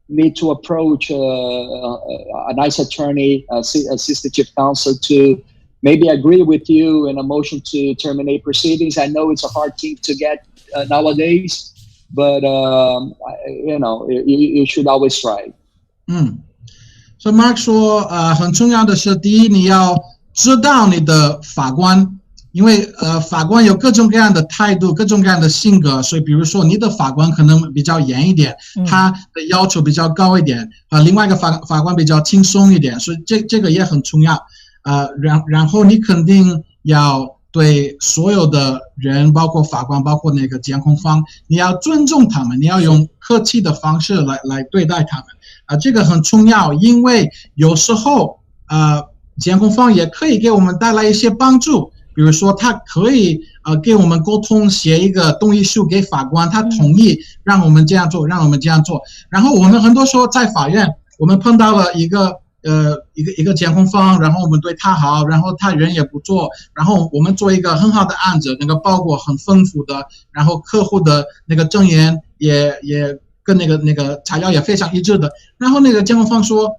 need to approach a nice attorney, assistant chief counsel, to maybe agree with you in a motion to terminate proceedings. I know it's a hard thing to get nowadays, but you should always try. So Mark 说，很重要的是，第一，你要知道你的法官。因为法官有各种各样的态度，各种各样的性格，所以比如说你的法官可能比较严一点，他的要求比较高一点，另外一个法官比较轻松一点，所以这个也很重要。然后你肯定要对所有的人，包括法官，包括那个监控方，你要尊重他们，你要用客气的方式来对待他们。这个很重要，因为有时候监控方也可以给我们带来一些帮助，比如说他可以给我们沟通，写一个动议书给法官，他同意让我们这样做，让我们这样做。然后我们很多时候在法院，我们碰到了一个监控方，然后我们对他好，然后他人也不错，然后我们做一个很好的案子，那个包裹很丰富的，然后客户的那个证言也跟那个材料也非常一致的，然后那个监控方说，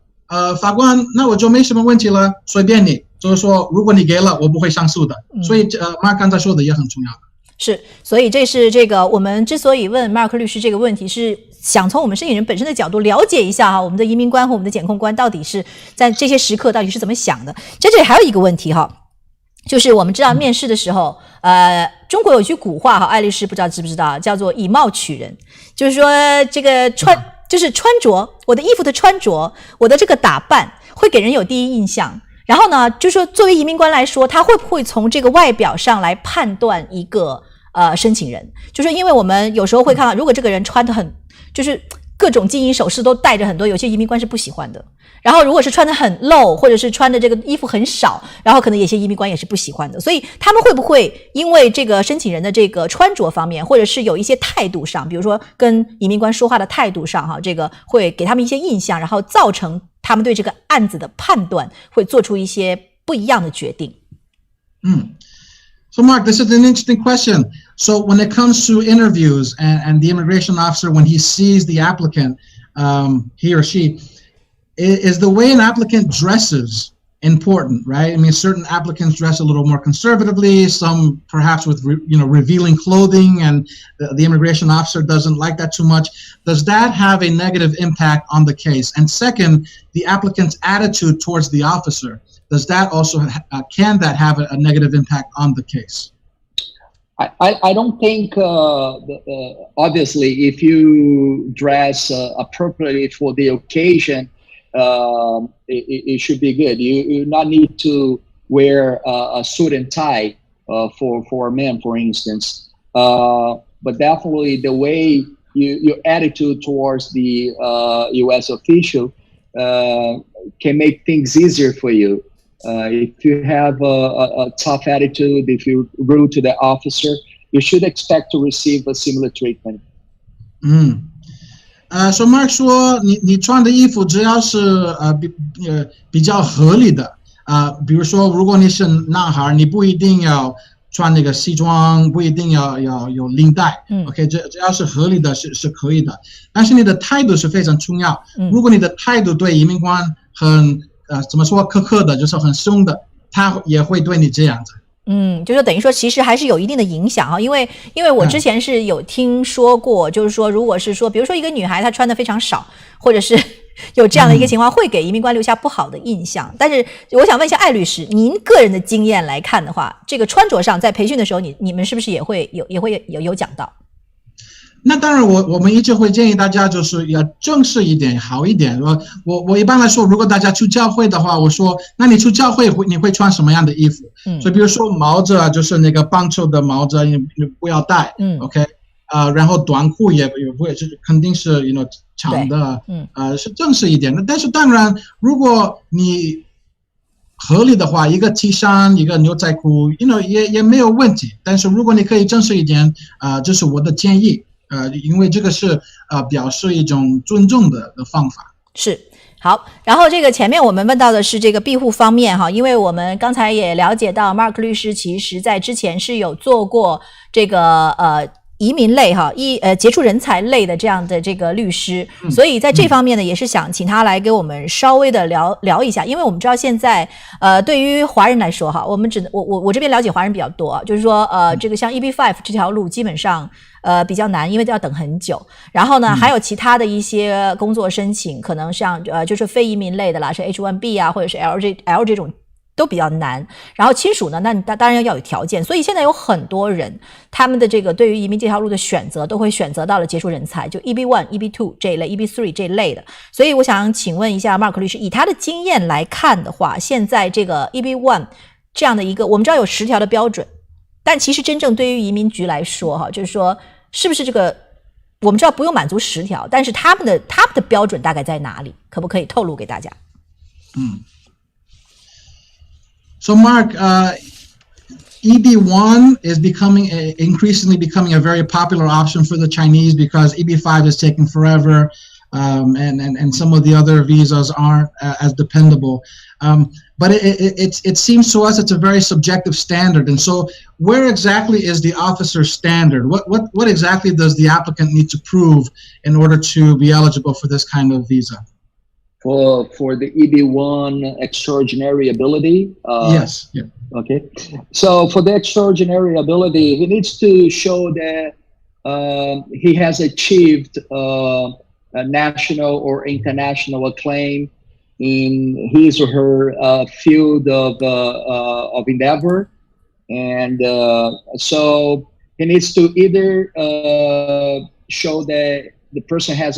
法官，那我就没什么问题了，随便你，就是说如果你给了，我不会上诉的。所以Mark 刚才说的也很重要的。是，所以这是这个我们之所以问 Mark 律师这个问题，是想从我们申请人本身的角度了解一下哈，我们的移民官和我们的检控官到底是在这些时刻到底是怎么想的。在这里还有一个问题哈，就是我们知道面试的时候，中国有句古话哈，艾律师不知道知不知道，叫做以貌取人，就是说这个就是穿着，我的衣服的穿着，我的这个打扮会给人有第一印象。然后呢，就是说作为移民官来说，他会不会从这个外表上来判断一个申请人？就是因为我们有时候会看到，如果这个人穿得很，就是各种金银首饰都戴着很多，有些移民官是不喜欢的。然后如果是穿得很露，或者是穿的这个衣服很少，然后可能有些移民官也是不喜欢的。所以他们会不会因为这个申请人的这个穿着方面，或者是有一些态度上，比如说跟移民官说话的态度上哈，这个会给他们一些印象，然后造成他们对这个案子的判断会做出一些不一样的决定。So Mark, this is an interesting question. So when it comes to interviews and the immigration officer, when he sees the applicant, he or she, is the way an applicant dresses important, right? I mean, certain applicants dress a little more conservatively, some perhaps with, revealing clothing, and the immigration officer doesn't like that too much. Does that have a negative impact on the case? And second, the applicant's attitude towards the officer, does that also, can that have a negative impact on the case? I don't think, obviously, if you dress appropriately for the occasion, it should be good. You not need to wear a suit and tie for men, for instance. But definitely the way your attitude towards the U.S. official can make things easier for you. If you have a tough attitude, if you're rude to the officer, you should expect to receive a similar treatment. So Mark 说你穿的衣服只要是比较合理的比如说如果你是男孩，你不一定要穿那个西装，不一定要有领带，OK， 只要是合理的是可以的，但是你的态度是非常重要。如果你的态度对移民官很怎么说苛刻的，就是很凶的，他也会对你这样子。就是等于说其实还是有一定的影响哈，因为我之前是有听说过，就是说如果是说比如说一个女孩她穿的非常少，或者是有这样的一个情况，会给移民官留下不好的印象。但是我想问一下艾律师，您个人的经验来看的话，这个穿着上在培训的时候你们是不是也会有讲到？那当然我们一直会建议大家就是要正式一点，好一点。我一般来说，如果大家去教会的话，我说那你去教会你会穿什么样的衣服？所以比如说帽子就是那个棒球的帽子，你不要戴，OK，然后短裤也不会，就是肯定是长的，是正式一点的。但是当然，如果你合理的话，一个 T 衫，一个牛仔裤也没有问题。但是如果你可以正式一点，这是我的建议。因为这个是表示一种尊重的方法。是。好，然后这个前面我们问到的是这个庇护方面哈，因为我们刚才也了解到 Mark 律师其实在之前是有做过这个移民类哈杰出人才类的这样的这个律师，所以在这方面呢也是想请他来给我们稍微的聊一下，因为我们知道现在对于华人来说哈，我们我这边了解华人比较多，就是说这个像 EB5 这条路基本上比较难，因为要等很久。然后呢还有其他的一些工作申请，可能像就是非移民类的啦，是 H1B 啊或者是 L 这种都比较难，然后亲属呢，那当然要有条件，所以现在有很多人他们的这个对于移民这条路的选择都会选择到了杰出人才，就 EB1、EB2 这一类 EB3 这一类的。所以我想请问一下 Mark 律师，以他的经验来看的话，现在这个 EB1 这样的一个，我们知道有10条的标准，但其实真正对于移民局来说哈，就是说是不是这个我们知道不用满足10条，但是他们的标准大概在哪里？可不可以透露给大家？So Mark, EB1 is increasingly becoming a very popular option for the Chinese because EB5 is taking forever, and some of the other visas aren't as dependable. But it seems to us it's a very subjective standard. And so where exactly is the officer's standard? What exactly does the applicant need to prove in order to be eligible for this kind of visa? For the EB1 extraordinary ability? Yes. Yeah. Okay. So for the extraordinary ability, he needs to show that he has achieved a national or international acclaim in his or her field of endeavor. And so he needs to either show that the person has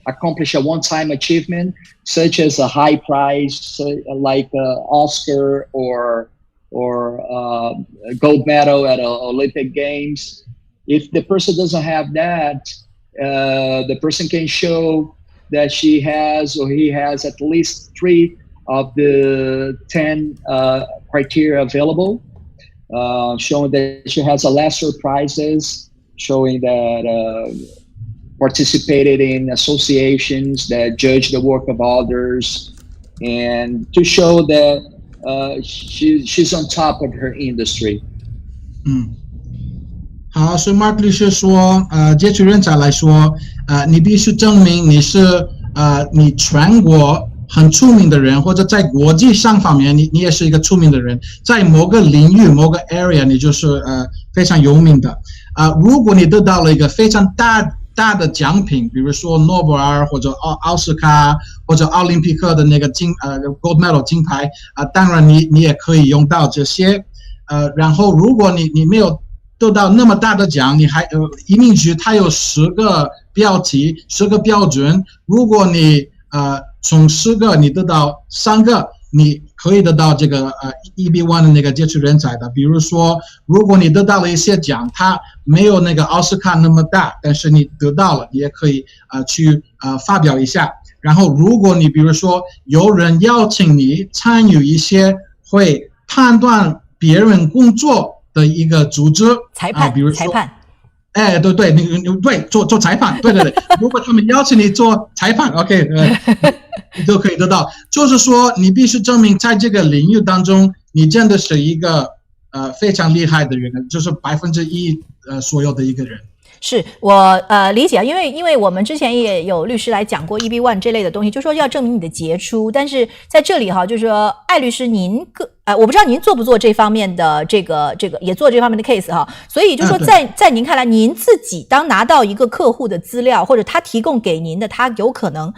accomplished a one-time achievement, such as a high prize, like Oscar or a gold medal at Olympic Games. If the person doesn't have that, the person can show that she has or he has at least 3 of the 10 criteria available, showing that she has a lesser prizes, showing that participated in associations that judge the work of others, and to show that she's on top of her industry. 好，所以 Mark 律师说，接取人才来说，你必须证明你是你全国很出名的人，或者在国际上方面你也是一个出名的人，在某个领域某个 area 你就是非常有名的。如果你得到了一个非常大的奖品，比如说诺贝尔或者奥斯卡或者奥林匹克的那个gold medal 金牌当然你也可以用到这些。然后如果你没有得到那么大的奖，你还移民局它有10个标题10个标准，如果你从10个你得到3个，你可以得到这个EB1 的那个接触人才的。比如说如果你得到了一些奖，它没有那个奥斯卡那么大，但是你得到了，你也可以去发表一下。然后如果你比如说有人邀请你参与一些会判断别人工作的一个组织，裁判，比如说裁判，对，对，做裁判，对，如果他们邀请你做裁判 ，OK， 你都可以得到。就是说，你必须证明在这个领域当中，你真的是一个非常厉害的人，就是1%所有的一个人。是我理解，因为我们之前也有律师来讲过 EB1 这类的东西，就说要证明你的杰出，但是在这里就是说艾律师您我不知道您做不做这方面的这个也做这方面的 case 所以就说在您看来，您自己当拿到一个客户的资料，或者他提供给您的他有可能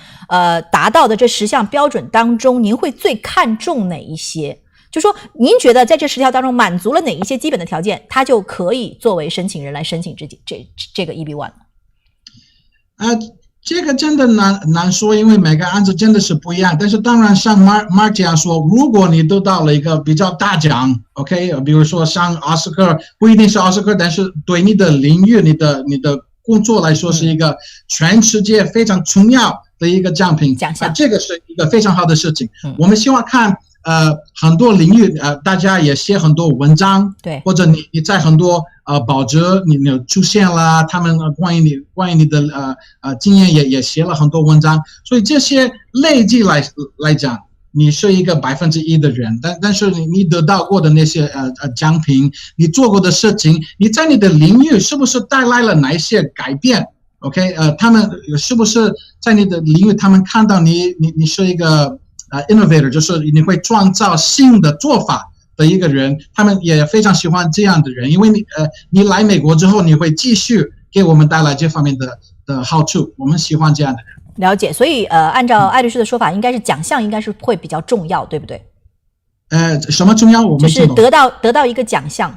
达到的这10项标准当中，您会最看重哪一些？就说您觉得在这10条当中满足了哪一些基本的条件，他就可以作为申请人来申请这个 EB1？ 这个真的难说，因为每个案子真的是不一样。但是当然像 Mark 这样说，如果你得到了一个比较大奖 ，OK， 比如说像奥斯卡，不一定是奥斯卡，但是对你的领域、你的工作来说是一个全世界非常重要的一个奖品，这个是一个非常好的事情。我们希望看很多领域大家也写很多文章，对，或者你在很多报纸你出现了，他们关于你的经验也写了很多文章，所以这些累计来讲，你是一个1%的人，但是你得到过的那些奖品，你做过的事情，你在你的领域是不是带来了哪一些改变 ？OK， 他们是不是在你的领域，他们看到你是一个innovator， 就是你会创造新的做法的一个人，他们也非常喜欢这样的人，因为你来美国之后，你会继续给我们带来这方面的好处，我们喜欢这样的人。了解，所以按照艾律师的说法，应该是奖项应该是会比较重要，对不对？什么重要？我们就是得到一个奖项，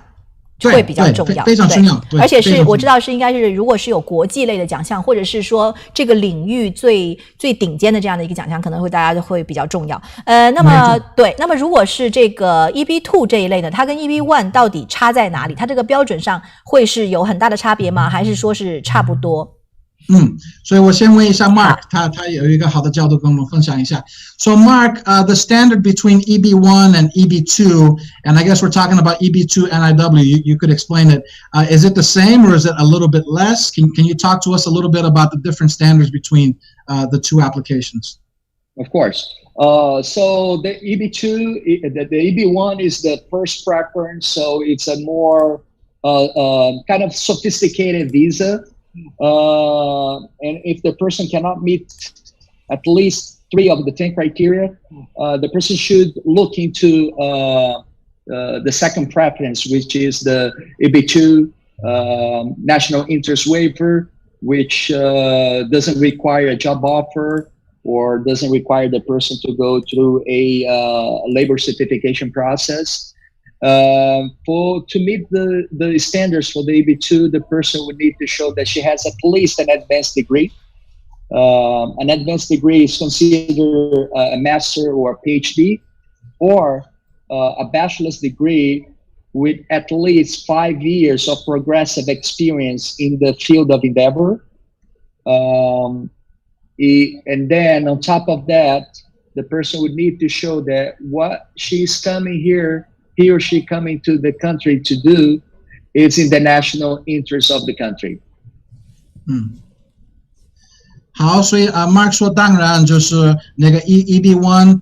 会比较重要，非常重要。对，而且是我知道是应该是，如果是有国际类的奖项，或者是说这个领域最顶尖的这样的一个奖项，可能会大家会比较重要。那么对，那么如果是这个 EB2 这一类呢，它跟 EB1 到底差在哪里？它这个标准上会是有很大的差别吗？还是说是差不多？所以我先问一下 Mark， 他有一个好的角度跟我们分享一下。So Mark, the standard between EB1 and EB2, and I guess we're talking about EB2 NIW. You could explain it. Is it the same or is it a little bit less? Can you talk to us a little bit about the different standards between the two applications? Of course. So the EB2, the EB1 is the first preference. So it's a more kind of sophisticated visa. And if the person cannot meet at least 3 of the 10 criteria, the person should look into the second preference, which is the EB2 national interest waiver, which doesn't require a job offer or doesn't require the person to go through a labor certification process. To meet the standards for the EB2, the person would need to show that she has at least an advanced degree. An advanced degree is considered a master or a PhD, or a bachelor's degree with at least 5 years of progressive experience in the field of endeavor. And then on top of that, the person would need to show that what she's coming here, he or she coming to the country to do is in the national interest of the country. 好，所以Mark 说，当然就是那个 EB1，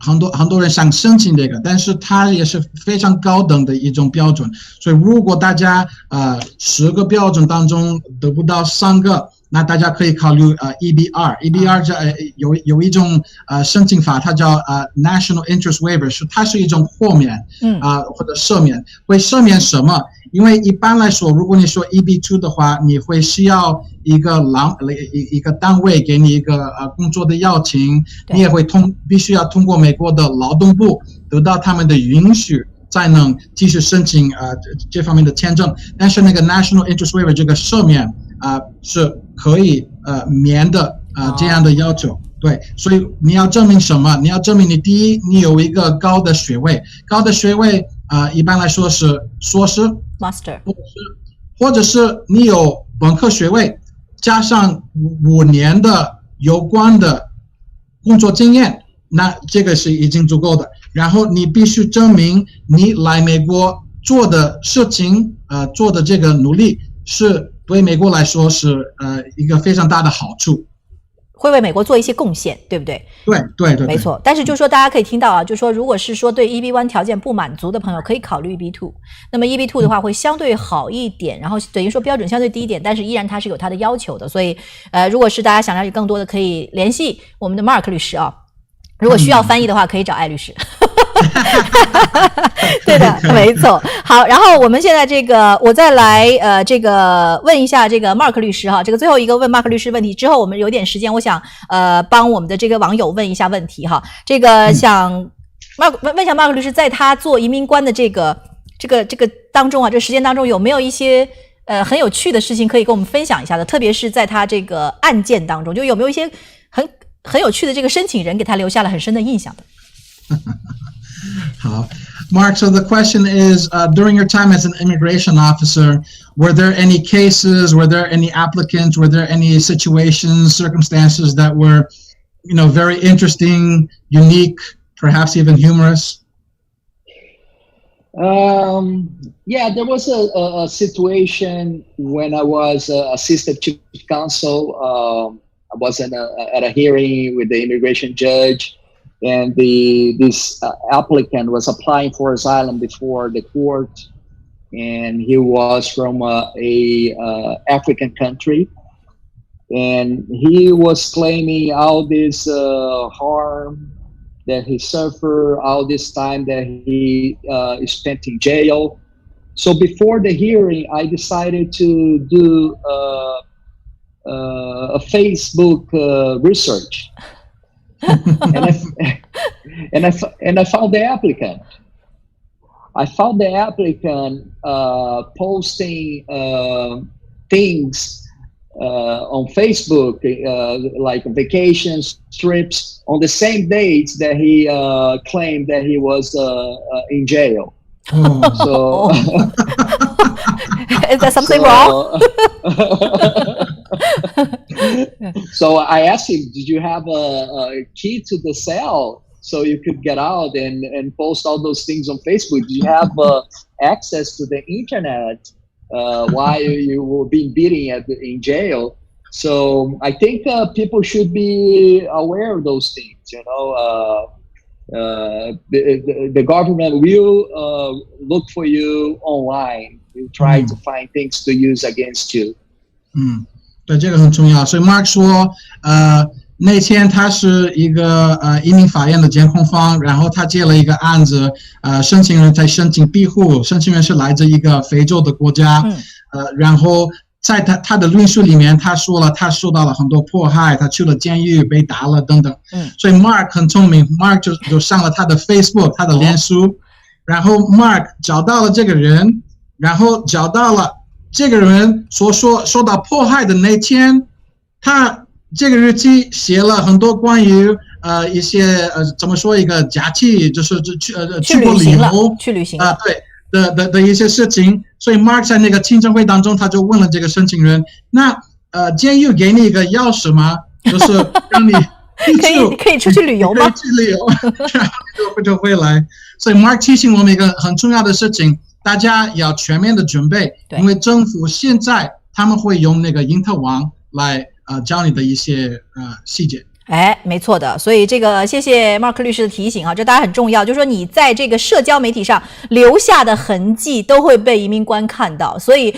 很多人想申请这个，但是它也是非常高等的一种标准。所以如果大家10个标准当中得不到3个，那大家可以考虑EB2。EB2 有一种申请法，它叫National Interest Waiver， 它是一种豁免或者赦免。会赦免什么？因为一般来说，如果你说 EB2 的话，你会需要一个单位给你一个工作的邀请，你也会必须要通过美国的劳动部得到他们的允许，才能继续申请这方面的签证。但是那个 National Interest Waiver 这个赦免是可以免的这样的要求。对，所以你要证明什么？你要证明你第一，你有一个高的学位，高的学位一般来说是硕士 Master， 或者是你有本科学位加上5年的有关的工作经验，那这个是已经足够的。然后你必须证明你来美国做的事情做的这个努力是对美国来说是一个非常大的好处，会为美国做一些贡献，对不对？对，没错。但是就是说大家可以听到就是说如果是说对 EB1 条件不满足的朋友可以考虑 EB2， 那么 EB2 的话会相对好一点，然后等于说标准相对低一点，但是依然它是有它的要求的。所以如果是大家想了解更多的，可以联系我们的 Mark 律师如果需要翻译的话，可以找艾律师。对的，没错。好，然后我们现在我再来这个问一下这个 Mark 律师这个最后一个问 Mark 律师问题之后，我们有点时间，我想帮我们的这个网友问一下问题这个想问一下 Mark 律师，在他做移民官的这个当中这时间当中有没有一些很有趣的事情可以跟我们分享一下的？特别是在他这个案件当中，就有没有一些很有趣的这个申请人给他留下了很深的印象的？好，Mark, so the question is, during your time as an immigration officer, were there any cases, were there any applicants, were there any situations, circumstances that were, very interesting, unique, perhaps even humorous? Yeah, there was a situation when I was assistant chief counsel. I was at a hearing with the immigration judge, and this applicant was applying for asylum before the court, and he was from a African country, and he was claiming all this harm that he suffered, all this time that he spent in jail. So before the hearing, I decided to do a Facebook research. And I found the applicant, I found the applicant posting things on Facebook, like vacations, trips, on the same dates that he claimed that he was in jail. So, is there something wrong? So I asked him, did you have a key to the cell so you could get out and post all those things on Facebook? Did you have access to the internet while you were being beaten in jail? So I think people should be aware of those things, you know. The government will look for you online. Will try to find things to use against you. 对，这个很重要。所以 Mark 说，那天他是一个移民法院的监控方，然后他接了一个案子，申请人在申请庇护，申请人是来自一个非洲的国家，然后在他的论述里面，他说了他受到了很多迫害，他去了监狱，被打了等等。所以 Mark 很聪明 ，Mark 就上了他的 Facebook， 他的脸书，然后 Mark 找到了这个人，然后找到了这个人说受到迫害的那天，他这个日期写了很多关于一些怎么说一个假期，就是去过旅游，去旅行对的一些事情。所以 Mark 在那个听证会当中，他就问了这个申请人，那监狱给你一个钥匙吗？就是让你可以出去旅游吗？可以去旅游，然后就回来。所以 Mark 提醒我们一个很重要的事情，大家要全面的准备，因为政府现在他们会用那个因特网来教你的一些细节。哎，没错的，所以这个谢谢 Mark 律师的提醒啊，这当然很重要，就是说你在这个社交媒体上留下的痕迹都会被移民官看到，所以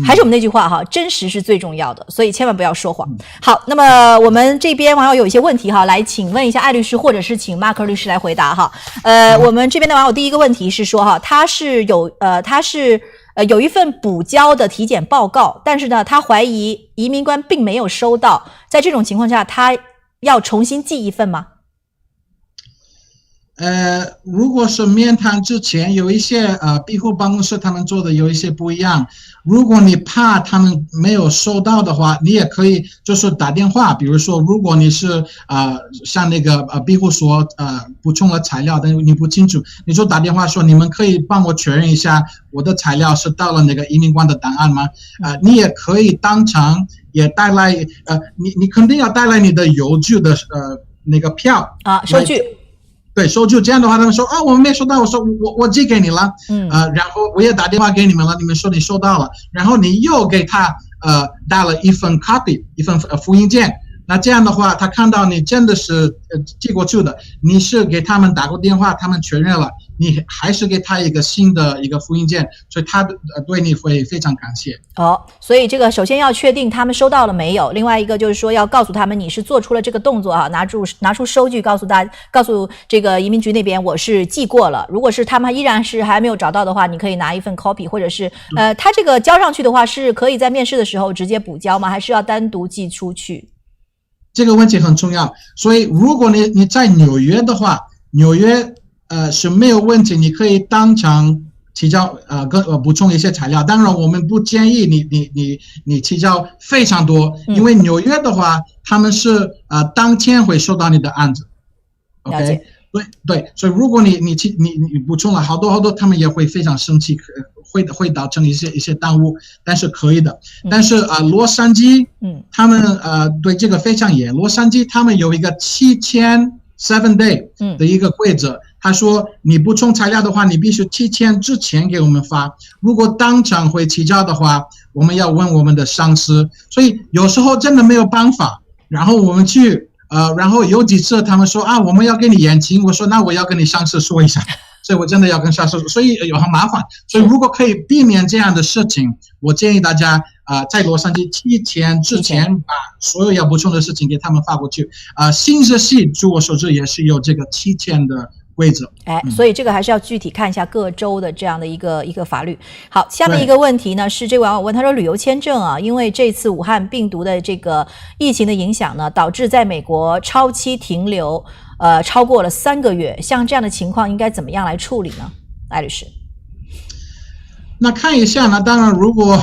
还是我们那句话哈，真实是最重要的，所以千万不要说谎。好，那么我们这边网友有一些问题哈，来请问一下艾律师，或者是请 Mark 律师来回答哈。我们这边的网友第一个问题是说哈，他是有一份补交的体检报告，但是呢，他怀疑移民官并没有收到，在这种情况下，他要重新寄一份吗？如果是面谈之前有一些庇护办公室他们做的有一些不一样，如果你怕他们没有收到的话，你也可以就是打电话，比如说如果你是像那个庇护所补充了材料，但是你不清楚，你就打电话说你们可以帮我确认一下我的材料是到了那个移民官的档案吗？你也可以当场也带来你肯定要带来你的邮局的那个票收据。对，收据，这样的话他们说我们没收到，我说我寄给你了，然后我也打电话给你们了，你们说你收到了，然后你又给他带了一份 copy， 一份复印件，那这样的话他看到你真的是寄过去的，你是给他们打过电话，他们确认了，你还是给他一个新的一个复印件，所以他对你会非常感谢。所以这个首先要确定他们收到了没有，另外一个就是说要告诉他们你是做出了这个动作啊，拿出收据告诉这个移民局那边我是寄过了。如果是他们依然是还没有找到的话，你可以拿一份 copy， 或者是他这个交上去的话是可以在面试的时候直接补交吗？还是要单独寄出去？这个问题很重要，所以如果你在纽约的话，纽约是没有问题，你可以当场提交补充一些材料。当然我们不建议你提交非常多，因为纽约的话他们是当天会收到你的案子。OK， 对，所以如果你补充了好多，他们也会非常生气，会造成一些耽误，但是可以的。但是洛杉矶，他们对这个非常严。洛杉矶他们有一个7天 7 day 的一个规则，他说你补充材料的话，你必须7天之前给我们发。如果当场会提交的话，我们要问我们的上司。所以有时候真的没有办法，然后我们去然后有几次他们说我们要给你延期，我说那我要跟你上司说一下。所以我真的要跟上司说，所以有很麻烦。所以如果可以避免这样的事情，我建议大家在洛杉矶7天之前把所有要补充的事情给他们发过去。新泽西据我所知也是有这个7天的规则。所以这个还是要具体看一下各州的这样的一个法律。好，下面一个问题呢是这位网友问，他说旅游签证因为这次武汉病毒的这个疫情的影响呢，导致在美国超期停留超过了3个月，像这样的情况应该怎么样来处理呢？艾律师。那看一下呢，当然如果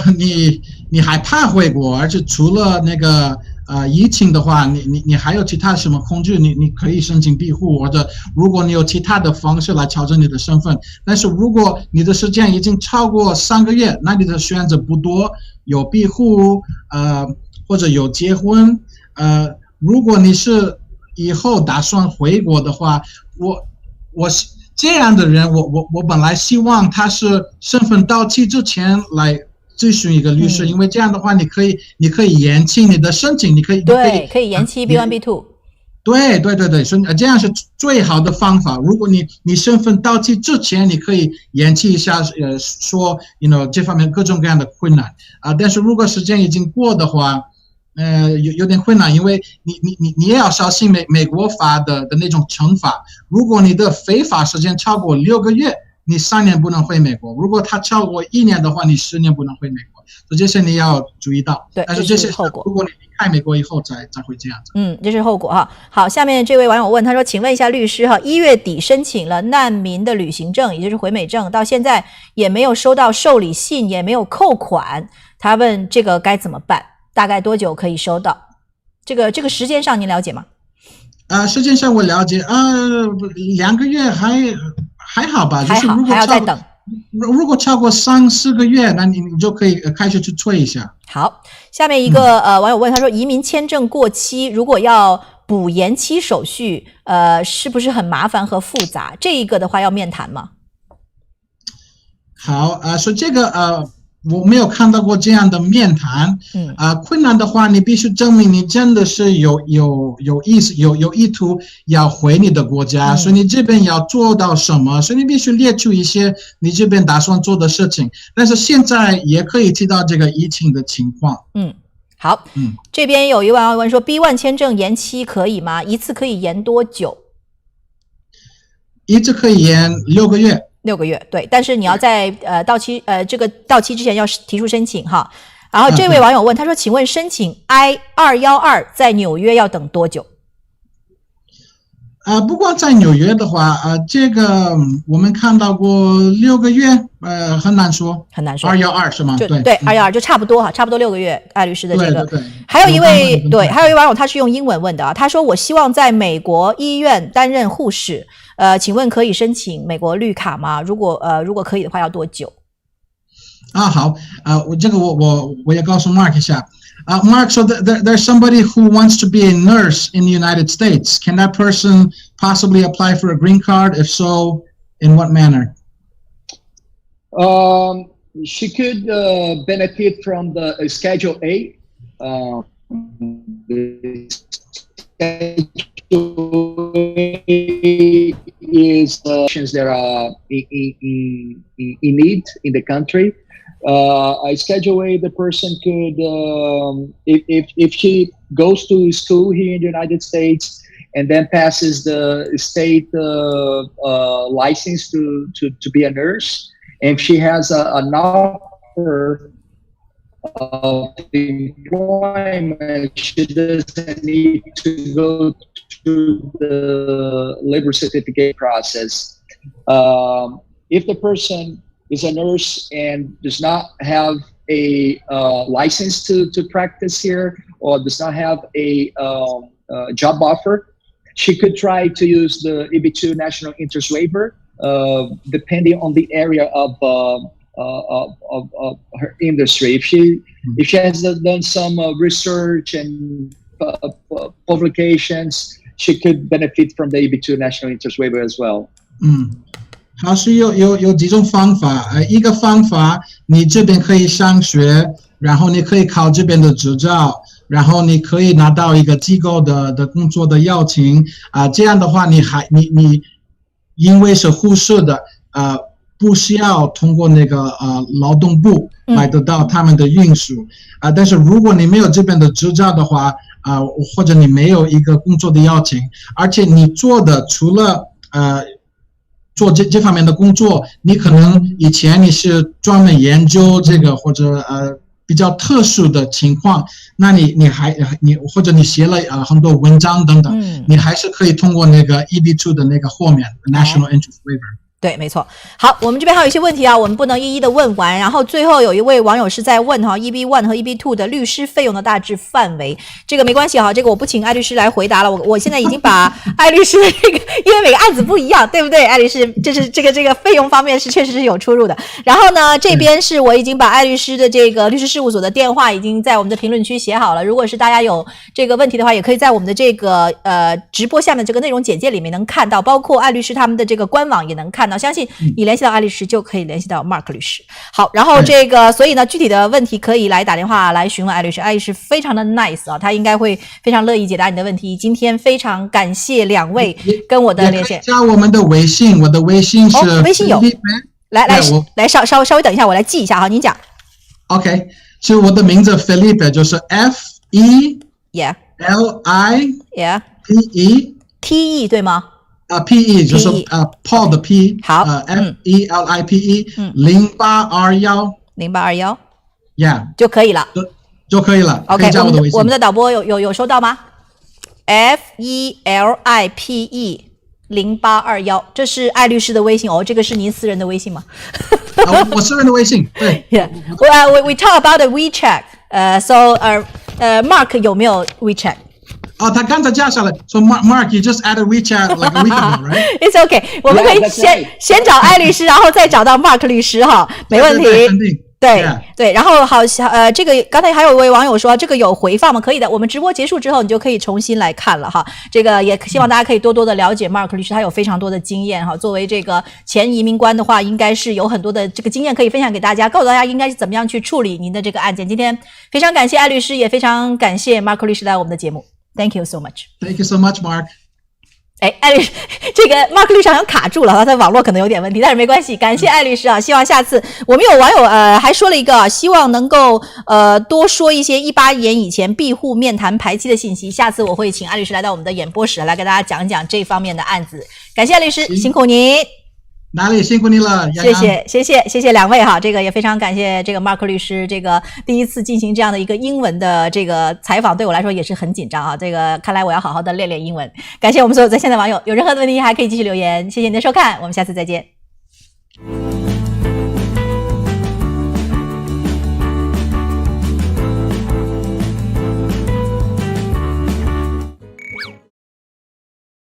你害怕回国，而且除了那个疫情的话，你还有其他什么工具，你可以申请庇护，或者如果你有其他的方式来调整你的身份。但是如果你的时间已经超过3个月，那你的选择不多，有庇护或者有结婚如果你是以后打算回国的话，我是这样的人，我本来希望他是身份到期之前来咨询一个律师，因为这样的话你可以延期你的申请，可以延期 B1 B2。对，所以这样是最好的方法。如果你身份到期之前，你可以延期一下，说这方面各种各样的困难但是如果时间已经过的话，有点困难，因为你也要小心美国法的那种惩罚。如果你的非法时间超过6个月，你3年不能回美国；如果它超过1年的话，你10年不能回美国。所以这些你要注意到。对，但是这些后果，如果你离开美国以后才会这样子。这是后果哈。好，下面这位网友问，他说：“请问一下律师哈，1月底申请了难民的旅行证，也就是回美证，到现在也没有收到受理信，也没有扣款。他问这个该怎么办？大概多久可以收到？这个时间上您了解吗？”时间上我了解2个月还好吧，就是如果还要再等。如果超过3、4个月，那你就可以开始去催一下。好，下面一个网友问，他说移民签证过期，如果要补延期手续，是不是很麻烦和复杂？这一个的话要面谈吗？好所以这个我没有看到过这样的面谈。困难的话，你必须证明你真的是有意图要回你的国家，所以你这边要做到什么？所以你必须列出一些你这边打算做的事情。但是现在也可以提到这个疫情的情况。好，这边有一位网友问说 ，B1 签证延期可以吗？一次可以延多久？一次可以延6个月。6个月，对，但是你要在这个到期之前要提出申请哈。然后这位网友问，他说：“请问申请 I-212在纽约要等多久？”不过在纽约的话，这个我们看到过6个月，很难说，212是吗？对，212就差不多哈，差不多6个月。艾律师的这个，对，还有一位网友他是用英文问的啊，他说：“我希望在美国医院担任护士，请问可以申请美国绿卡吗？如果可以的话，要多久？”好，我也告诉 Mark 一下。Mark, so there's somebody who wants to be a nurse in the United States. Can that person possibly apply for a green card? If so, in what manner? She could benefit from the Schedule A. Schedule A is actions that are in need in the country. I Schedule A, the person could, if she goes to school here in the United States and then passes the state license to be a nurse, and she has an offer of employment, she doesn't need to go through the labor certificate process. If the person is a nurse and does not have a license to practice here, or does not have a job offer, she could try to use the EB-2 national interest waiver, depending on the area of her industry. If she has done some research and publications, she could benefit from the EB-2 national interest waiver as well. 它是有几种方法，一个方法你这边可以上学，然后你可以考这边的执照，然后你可以拿到一个机构的工作的邀请这样的话你因为是护士的不需要通过那个劳动部来得到他们的运输但是如果你没有这边的执照的话或者你没有一个工作的邀请，而且你做的除了做这方面的工作，你可能以前你是专门研究这个或者比较特殊的情况，那你或者你写了很多文章等等，你还是可以通过那个 EB-2 的那个豁免 National Interest Waiver。对，没错。好，我们这边还有一些问题啊，我们不能一一的问完。然后最后有一位网友是在问哈 EB1 和 EB2 的律师费用的大致范围，这个没关系哈，这个我不请艾律师来回答了。我现在已经把艾律师的这个，因为每个案子不一样，对不对？艾律师，这是这个费用方面是确实是有出入的。然后呢，这边是我已经把艾律师的这个律师事务所的电话已经在我们的评论区写好了。如果是大家有这个问题的话，也可以在我们的这个直播下面这个内容简介里面能看到，包括艾律师他们的这个官网也能看到。相信你联系到艾律师就可以联系到 Mark 律师。好，然后这个所以呢，具体的问题可以来打电话来询问艾律师。艾律师非常的 nice 啊，他应该会非常乐意解答你的问题。今天非常感谢两位跟我的连线。加我们的微信，我的微信是微信有。来稍微等一下，我来记一下哈，您讲。OK， 是我的名字 Felipe， 就是 FELIPE TE 对吗？PE 就是Paul 的 P， 好，FELIPE 0821 ，Yeah 就可以了，就可以了。OK， 我们的导播有收到吗 ？FELIPE 0821，这是艾律师的微信哦，这个是您私人的微信吗？我私人的微信，对。We talk about the WeChat， so Mark 有没有 WeChat？他刚才加上了 ，So Mark, you just added WeChat like a week ago, right? It's okay， 我们可以先找艾律师，然后再找到 Mark 律师哈，没问题。对，然后好，这个刚才还有一位网友说这个有回放吗？可以的，我们直播结束之后你就可以重新来看了哈。这个也希望大家可以多多的了解 Mark 律师，他有非常多的经验哈。作为这个前移民官的话，应该是有很多的这个经验可以分享给大家，告诉大家应该是怎么样去处理您的这个案件。今天非常感谢艾律师，也非常感谢 Mark 律师来我们的节目。Thank you so much. Thank you so much, Mark. 艾律师，这个 Mark 律师好像卡住了，他的网络可能有点问题，但是没关系，感谢艾律师啊！希望下次我们有网友还说了一个，希望能够多说一些18年以前庇护面谈排期的信息。下次我会请艾律师来到我们的演播室来给大家讲讲这方面的案子。感谢艾律师，辛苦您。哪里辛苦你了，谢谢两位哈，这个也非常感谢这个 Mark 律师，这个第一次进行这样的一个英文的这个采访，对我来说也是很紧张啊，这个看来我要好好的练练英文。感谢我们所有在线的网友，有任何的问题还可以继续留言，谢谢您的收看，我们下次再见。